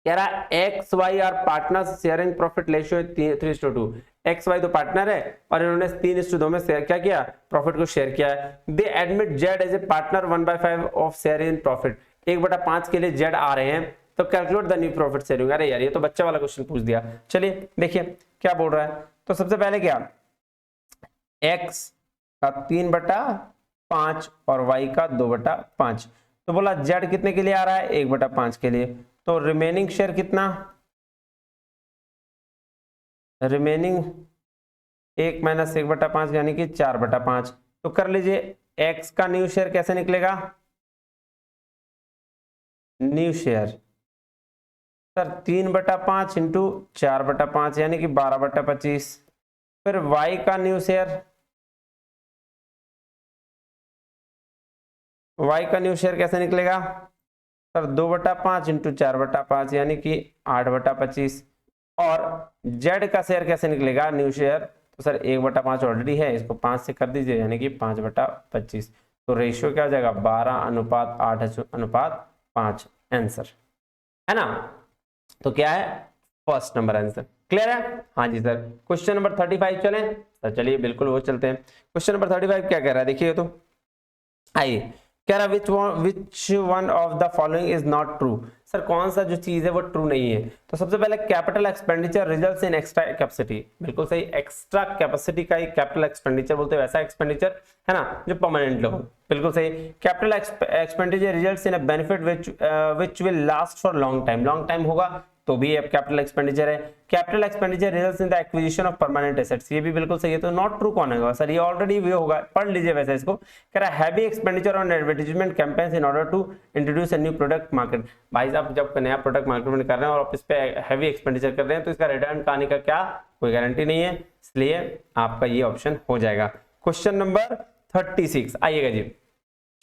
कह रहा है X Y are partners sharing profit ratio 3:2, X Y तो पार्टनर है और इन्होंने 3:2 में शेयर क्या किया, प्रॉफिट को शेयर किया है। They admit Z as a partner 1/5 of share in profit, 1/5 के लिए जेड आ रहे हैं, तो calculate the new profit sharing. अरे यार ये तो बच्चा वाला क्वेश्चन पूछ दिया। चलिए देखिए क्या बोल रहा है, तो सबसे पहले क्या, एक्स का 3/5 और वाई का 2/5, तो बोला जेड कितने के लिए आ रहा है, 1/5 के लिए, तो रिमेनिंग शेयर कितना, रिमेनिंग 1 - 1/5 यानी कि 4/5। तो कर लीजिए x का न्यू शेयर कैसे निकलेगा, न्यू शेयर सर 3/5 इंटू 4/5 यानी कि 12/25। फिर y का न्यू शेयर, y का न्यू शेयर कैसे निकलेगा सर 2/5 इंटू 4/5 यानी कि 8/25। और z का शेयर कैसे निकलेगा न्यू शेयर, तो सर 1/5 ऑलरेडी है, इसको 5 से कर दीजिए यानी कि 5/25। तो रेशियो क्या हो जाएगा 12:8:5 आंसर है ना। तो क्या है फर्स्ट नंबर आंसर। क्लियर है? हाँ जी सर। क्वेश्चन नंबर 35 चलें सर, चलिए बिल्कुल वो चलते हैं। क्वेश्चन नंबर 35 क्या कह रहा है देखिए, तो आइए कह रहा which one of the following is not true. Sir कौन सा जो चीज है वो ट्रू नहीं है। तो सबसे पहले capital expenditure results in extra capacity, बिल्कुल सही। एक्स्ट्रा कैपेसिटी का ही कैपिटल एक्सपेंडिचर बोलते हैं, वैसा एक्सपेंडिचर है ना जो परमानेंट हो, बिल्कुल सही। Capital expenditure results in a benefit which will last for long time, long time होगा तो भी अब कैपिटल एक्सपेंडिचर है। Capital expenditure results in the acquisition of permanent assets, ये भी बिल्कुल सही है। तो नॉट ट्रू कौन होगा सर, ये ऑलरेडी ये होगा, पढ़ लीजिए वैसे इसको। कह रहा है heavy expenditure on advertisement campaigns in order to introduce a new product market. भाई साहब जब नया प्रोडक्ट मार्केट में कर रहे हैं और आप इस पे हैवी एक्सपेंडिचर कर रहे हैं तो इसका रिटर्न आने का क्या कोई गारंटी नहीं है, इसलिए आपका ये ऑप्शन हो जाएगा। क्वेश्चन नंबर 36 आइएगा जी।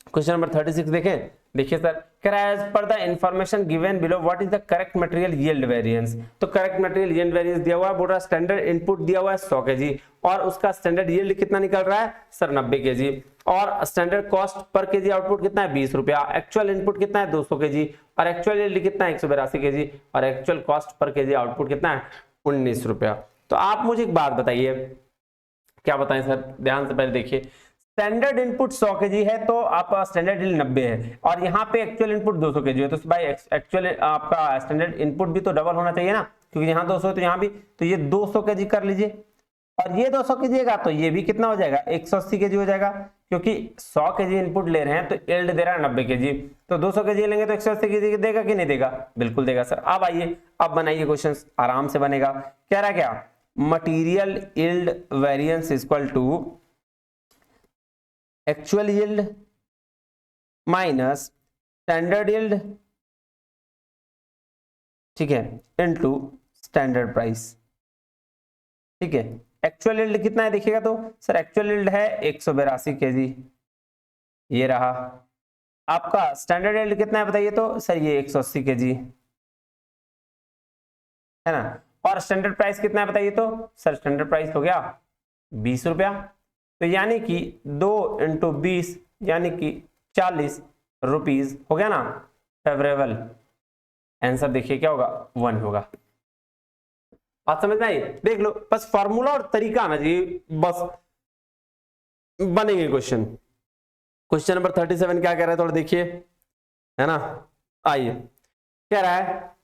क्वेश्चन नंबर 36 देखें, देखिए सर कह रहा है as per the information given below what is the correct material yield variance. तो करेक्ट मटेरियल यील्ड वेरिएंस दिया हुआ है, बोल रहा है स्टैंडर्ड इनपुट दिया हुआ है 100 kg और उसका स्टैंडर्ड यील्ड कितना निकल रहा है सर 90 kg, और standard cost per KG output कितना है 20 रुपया, एक्चुअल इनपुट कितना है 200 kg और एक्चुअल यील्ड कितना है 182 kg और actual cost per KG output कितना है 19 रुपया। तो आप मुझे एक बात बताइए, क्या बताएं सर, ध्यान से पहले देखिए। स्टैंडर्ड इनपुट 100 kg है तो आपका स्टैंडर्ड यील्ड 90 है और यहाँ पे एक्चुअल इनपुट 200 kg है, तो भाई एक्चुअल आपका स्टैंडर्ड इनपुट भी तो डबल होना चाहिए ना, क्योंकि यहाँ 200 है तो यहाँ भी, तो ये 200 kg कर लीजिए और ये 200 कीजिएगा तो ये भी कितना हो जाएगा 180 kg हो जाएगा, क्योंकि 100 kg इनपुट ले रहे हैं तो यील्ड दे रहा है 90 kg, तो 200 kg लेंगे तो 180 kg देगा कि नहीं देगा, बिल्कुल देगा सर। अब आइए अब बनाइए क्वेश्चन, आराम से बनेगा। कह रहा क्या material yield variance equal to actual yield minus standard yield, ठीक है, इनटू स्टैंडर्ड प्राइस, ठीक है। एक्चुअल यील्ड कितना है देखिएगा, तो सर एक्चुअल यील्ड है 182 kg, ये रहा। आपका स्टैंडर्ड यील्ड कितना है बताइए, तो सर ये 180 kg है ना, और स्टैंडर्ड प्राइस कितना है बताइए, तो सर स्टैंडर्ड प्राइस हो गया 20 रुपया, तो यानी कि 2 × 20 यानी कि 40 रुपीज हो गया ना फेवरेबल। आंसर देखिए क्या होगा 1 होगा। बात समझ में आई? देख लो बस फॉर्मूला और तरीका आना चाहिए, बस बनेंगे क्वेश्चन। क्वेश्चन नंबर 37 क्या कह रहा है थोड़ा देखिए, है ना, आइए। कह रहा है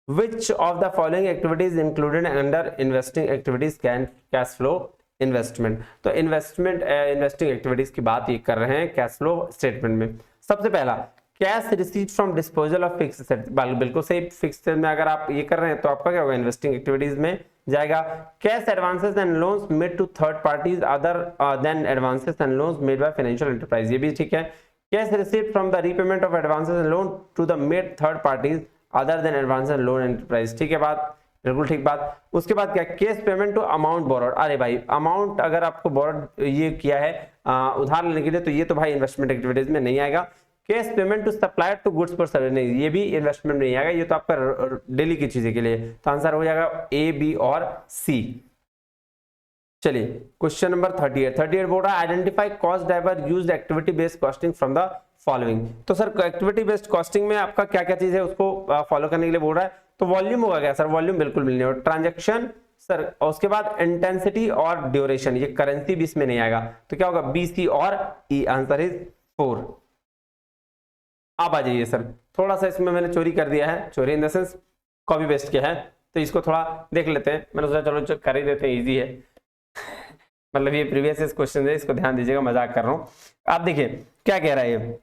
which of the following activities included under investing activities can cash flow investment. तो इन्वेस्टिंग एक्टिविटीज की बात ये कर रहे हैं कैश फ्लो स्टेटमेंट में। सबसे पहला cash receipt from disposal of fixed asset, बिल्कुल सही। फिक्स्ड में अगर आप ये कर रहे हैं तो आपका क्या होगा इन्वेस्टिंग एक्टिविटीज में जाएगा। Cash advances and loans made to third parties other than advances and loans made by financial enterprise, ये भी ठीक है। Cash receipt from the repayment of advances and loan to the made third parties other than advance and loan enterprise, ठीक है बात, बिल्कुल ठीक बात। उसके बाद क्या cash payment to amount borrowed, अरे भाई अमाउंट अगर आपको बोरोड ये किया है उधार लेने के लिए तो ये तो भाई इन्वेस्टमेंट एक्टिविटीज में नहीं आएगा। Cash payment to supplier to goods for service, नहीं ये भी इन्वेस्टमेंट में नहीं आएगा, ये तो आपका डेली की चीजें के लिए। तो आंसर हो जाएगा ए बी और सी। चलिए क्वेश्चन नंबर 38 बोल रहा है identify cost driver used activity based costing from the following. तो सर एक्टिविटी बेस्ड कॉस्टिंग में आपका क्या क्या चीज है उसको फॉलो करने के लिए बोल रहा है। तो वॉल्यूम होगा क्या सर, वॉल्यूम बिल्कुल भी नहीं होगा। ट्रांजैक्शन सर, और उसके बाद इंटेंसिटी और ड्यूरेशन, ये करेंसी भी इसमें नहीं आएगा, तो क्या होगा बी सी और ई, आंसर इज 4। आप आ जाइए सर, थोड़ा सा इसमें मैंने चोरी कर दिया है, चोरी in the sense copy paste किया है, तो इसको थोड़ा देख लेते हैं। मैंने सोचा चलो कर ही देते हैं, इजी है मतलब ये प्रीवियस क्वेश्चन है, इसको ध्यान दीजिएगा, मजाक कर रहा हूं। आप देखिए क्या कह रहा है, ये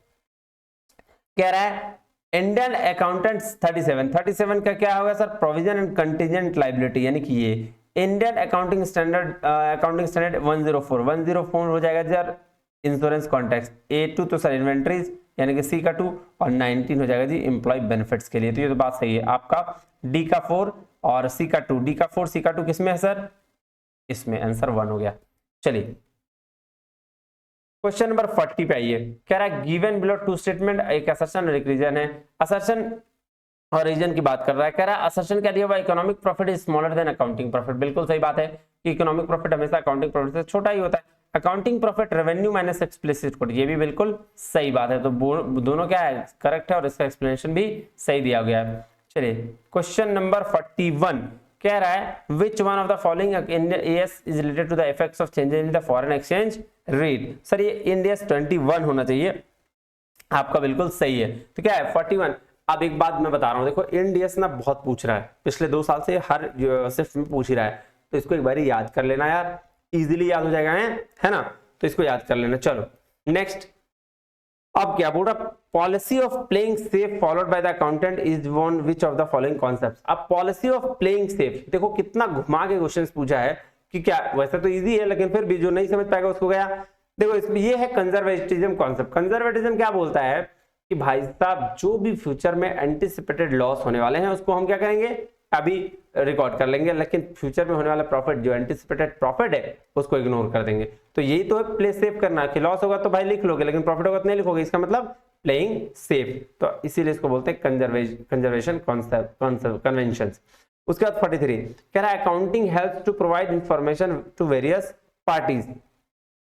कह रहा है इंडियन अकाउंटेंट्स 37 का क्या होगा sir, provision and contingent liability, यानी कि ये इंडियन अकाउंटिंग स्टैंडर्ड 104 हो जाएगा सर इंश्योरेंस कॉन्टेक्स्ट। A2 तो सर इन्वेंट्रीज यानी कि C का 2 और 19 हो जाएगा जी एम्प्लॉय बेनिफिट्स के लिए। तो ये तो बात सही है आपका, D का 4 और C का 2, D का 4 C का 2 किसमें है सर, इसमें, आंसर 1 हो गया। चलिए क्वेश्चन नंबर 40 पे आइए। कह रहा है गिवन बिलो टू स्टेटमेंट, एक असर्शन और एक रीजन है। असर्शन और रीजन की बात कर रहा है, कह रहा है असर्शन क्या दिया हुआ economic profit is smaller than accounting profit, बिल्कुल सही बात है। कि इकोनॉमिक प्रॉफिट हमेशा अकाउंटिंग प्रॉफिट से छोटा ही होता है। Accounting profit revenue minus explicit code, ये भी बिल्कुल सही बात है। तो दोनों क्या है, करेक्ट है और इसका एक्सप्लेनेशन भी सही दिया गया है। चलिए क्वेश्चन नंबर 41 कह रहा है which one of the following Ind AS is related to the effects of changes in the foreign exchange rate. Sir ये इंडियस 21 होना चाहिए, आपका बिल्कुल सही है। तो क्या है 41। अब एक बात मैं बता रहा हूं, देखो इंडियस ना बहुत पूछ रहा है, पिछले 2 साल से हर शिफ्ट में पूछ ही रहा है, तो इसको एक बार याद कर लेना यार, इजीली याद हो जाएगा है ना, तो इसको याद कर लेना। चलो नेक्स्ट, अब क्या बोल रहा, policy of playing safe followed by the accountant is one which of the following concepts. अब पॉलिसी ऑफ प्लेइंग सेफ, देखो कितना घुमा के क्वेश्चंस पूछा है कि क्या, वैसे तो इजी है लेकिन फिर भी जो नहीं समझ पाएगा उसको गया। देखो इसमें ये है कंजर्वेटिज्म कॉन्सेप्ट। कंजर्वेटिज्म क्या बोलता है कि भाई साहब जो भी फ्यूचर में एंटिसिपेटेड लॉस होने वाले हैं उसको हम क्या करेंगे, अभी रिकॉर्ड कर लेंगे, लेकिन फ्यूचर में होने वाला प्रॉफिट जो एंटिसिपेटेड प्रॉफिट है उसको इग्नोर कर देंगे। तो यही तो है प्ले सेफ करना, कि लॉस होगा तो भाई लिख लोगे लेकिन प्रॉफिट होगा तो नहीं लिखोगे, इसका मतलब प्लेइंग सेफ। तो इसीलिए इसको बोलते हैं कंजर्वेशन कन्वेंशन। उसके बाद 43 कह रहा है accounting helps to provide information to various parties.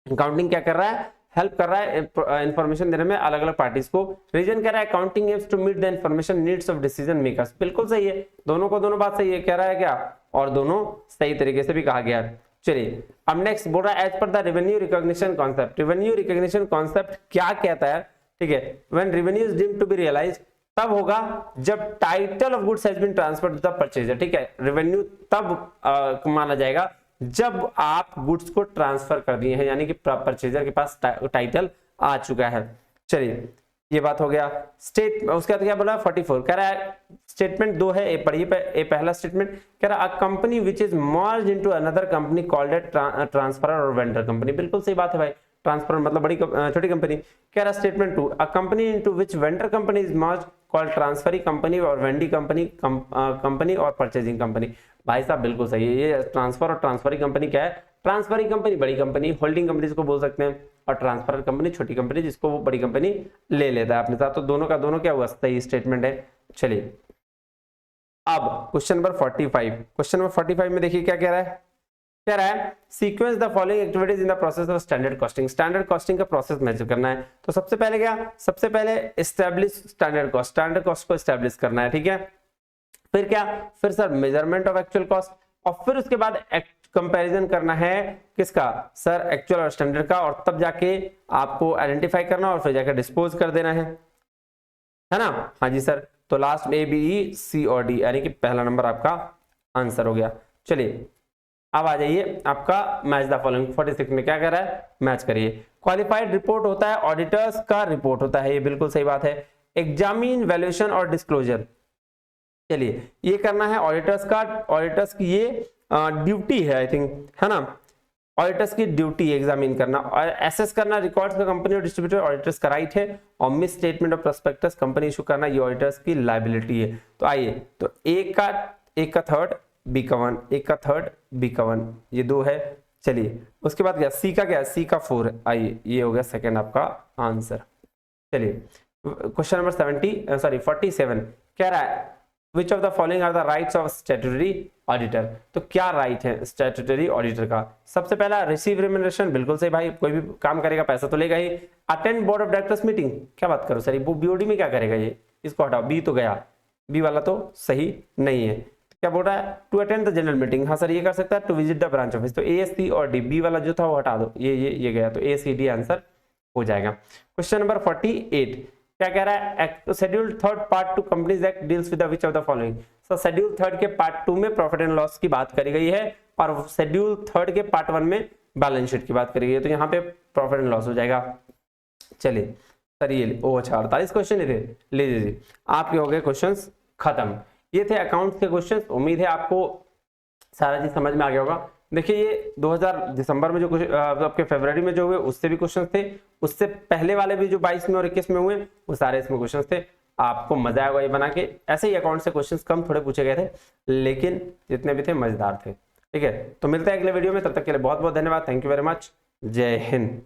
Accounting क्या कर रहा है, हेल्प कर रहा है इंफॉर्मेशन देने में अलग अलग पार्टीज को। रीजन कह रहा है accounting aims to meet the information needs of decision makers. बिल्कुल सही है, दोनों को दोनों बात सही है, कह रहा है क्या, और दोनों सही तरीके से भी कहा गया है। चलिए अब नेक्स्ट बोल रहा है as per the revenue recognition concept. Revenue recognition concept क्या कहता है, ठीक है, when revenue is deemed to be realised तब होगा जब title of goods has been transferred to the purchaser. ठीक है, रेवेन्यू तब माना जाएगा जब आप गुड्स को ट्रांसफर कर दिए हैं, यानी कि परचेजर के पास टाइटल आ चुका है। चलिए ये बात हो गया। उसके बाद क्या बोला 44 कह रहा है स्टेटमेंट 2 है, पढ़िए पहला स्टेटमेंट कह रहा है a company which is merged into another company called it transferor और वेंडर कंपनी। बिल्कुल सही बात है भाई, ट्रांसफर मतलब बड़ी छोटी कंपनी। कह रहा statement 2 a company into which vendor company is merged called transferee company और वेंडी कंपनी और परचेजिंग कंपनी। भाई साहब बिल्कुल सही है, ये ट्रांसफर और ट्रांसफरी कंपनी क्या है, ट्रांसफरी कंपनी बड़ी कंपनी, होल्डिंग कंपनी जिसको बोल सकते हैं, और ट्रांसफर कंपनी छोटी कंपनी जिसको वो बड़ी कंपनी ले लेता है अपने साथ। तो दोनों का दोनों क्या हुआ, सही स्टेटमेंट है। चलिए अब क्वेश्चन नंबर 45। क्वेश्चन नंबर 45 में देखिए क्या कह रहा है, कह रहा है sequence the following activities in the process of standard costing. Standard costing का प्रोसेस मेजर करना है, तो सबसे पहले क्या, सबसे पहले establish standard cost, standard cost को एस्टैब्लिश करना है। ठीक है, फिर क्या, फिर sir measurement of actual cost, और फिर उसके बाद कंपैरिजन करना है किसका, सर एक्चुअल और स्टैंडर्ड का, और तब जाके आपको आइडेंटिफाई करना और फिर जाकर डिस्पोज कर देना है ना। हाँ जी सर, तो लास्ट में ABE C और D यानी कि पहला नंबर आपका आंसर हो गया। चलिए अब आ जाइए आपका मैच द फॉलोइंग। 46 में क्या कर रहा है, मैच करिए। क्वालिफाइड रिपोर्ट होता है, ऑडिटर्स का रिपोर्ट होता है, ये बिल्कुल सही बात है। एग्जामिन, वैल्यूएशन और डिस्क्लोजर, चलिए ये करना है ऑडिटर्स का, ऑडिटर्स की ये ड्यूटी है आई थिंक, है ना, ऑडिटर्स की ड्यूटी एग्जामिन करना और एसेस करना रिकॉर्ड्स का कंपनी और डिस्ट्रीब्यूटर ऑडिटर्स का राइट है, और miss statement of prospectus company issue करना ये ऑडिटर्स की लायबिलिटी है। तो आइए, तो एक का थर्ड बी का 1, एक का थर्ड बी का 1, ये 2 है। चलिए उसके बाद क्या, सी का क्या, सी का 4 है। आइए ये हो गया सेकंड आपका आंसर। चलिए क्वेश्चन नंबर 47 कह रहा है Which of the following are the rights of statutory auditor? तो क्या राइट है स्टैट्यूटरी ऑडिटर का, सबसे पहला रिसीव रेम्यूनरेशन, बिल्कुल सही भाई, कोई भी काम करेगा पैसा तो लेगा ही। Attend board of directors meeting, क्या बात करो सर, वो BOD में क्या करेगा, ये इसको हटाओ, बी तो गया, बी वाला तो सही नहीं है। क्या बोल रहा है, to attend the general meeting, हाँ सर ये कर सकता है। To visit the branch office, तो A, C और D, बी वाला जो था वो हटा दो, ये गया, तो A, C, D आंसर हो जाएगा। क्वेश्चन नंबर 48 क्या कह रहा है, schedule third part 2 companies act deals with which of the following. So schedule third के पार्ट 2 में प्रॉफिट एंड लॉस की बात करी गई है, और शेड्यूल थर्ड के पार्ट 1 में बैलेंस शीट की बात करी गई है, तो यहाँ पे प्रॉफिट एंड लॉस हो जाएगा। चलिए सर ये अच्छा 48 क्वेश्चन ही थे, ले लीजिए आपके हो गए क्वेश्चंस खत्म। ये थे अकाउंट्स के क्वेश्चंस, उम्मीद है आपको सारा चीज समझ में आ गया होगा। देखिए ये 2000 दिसंबर में जो आपके फरवरी में जो हुए उससे भी क्वेश्चंस थे, उससे पहले वाले भी जो 22 में और 21 में हुए वो सारे इसमें क्वेश्चंस थे। आपको मजा आएगा ये बना के, ऐसे ही अकाउंट से क्वेश्चंस कम थोड़े पूछे गए थे, लेकिन जितने भी थे मजेदार थे। ठीक है, तो मिलते हैं अगले वीडियो में, तब तक के लिए बहुत बहुत धन्यवाद, थैंक यू वेरी मच, जय हिंद।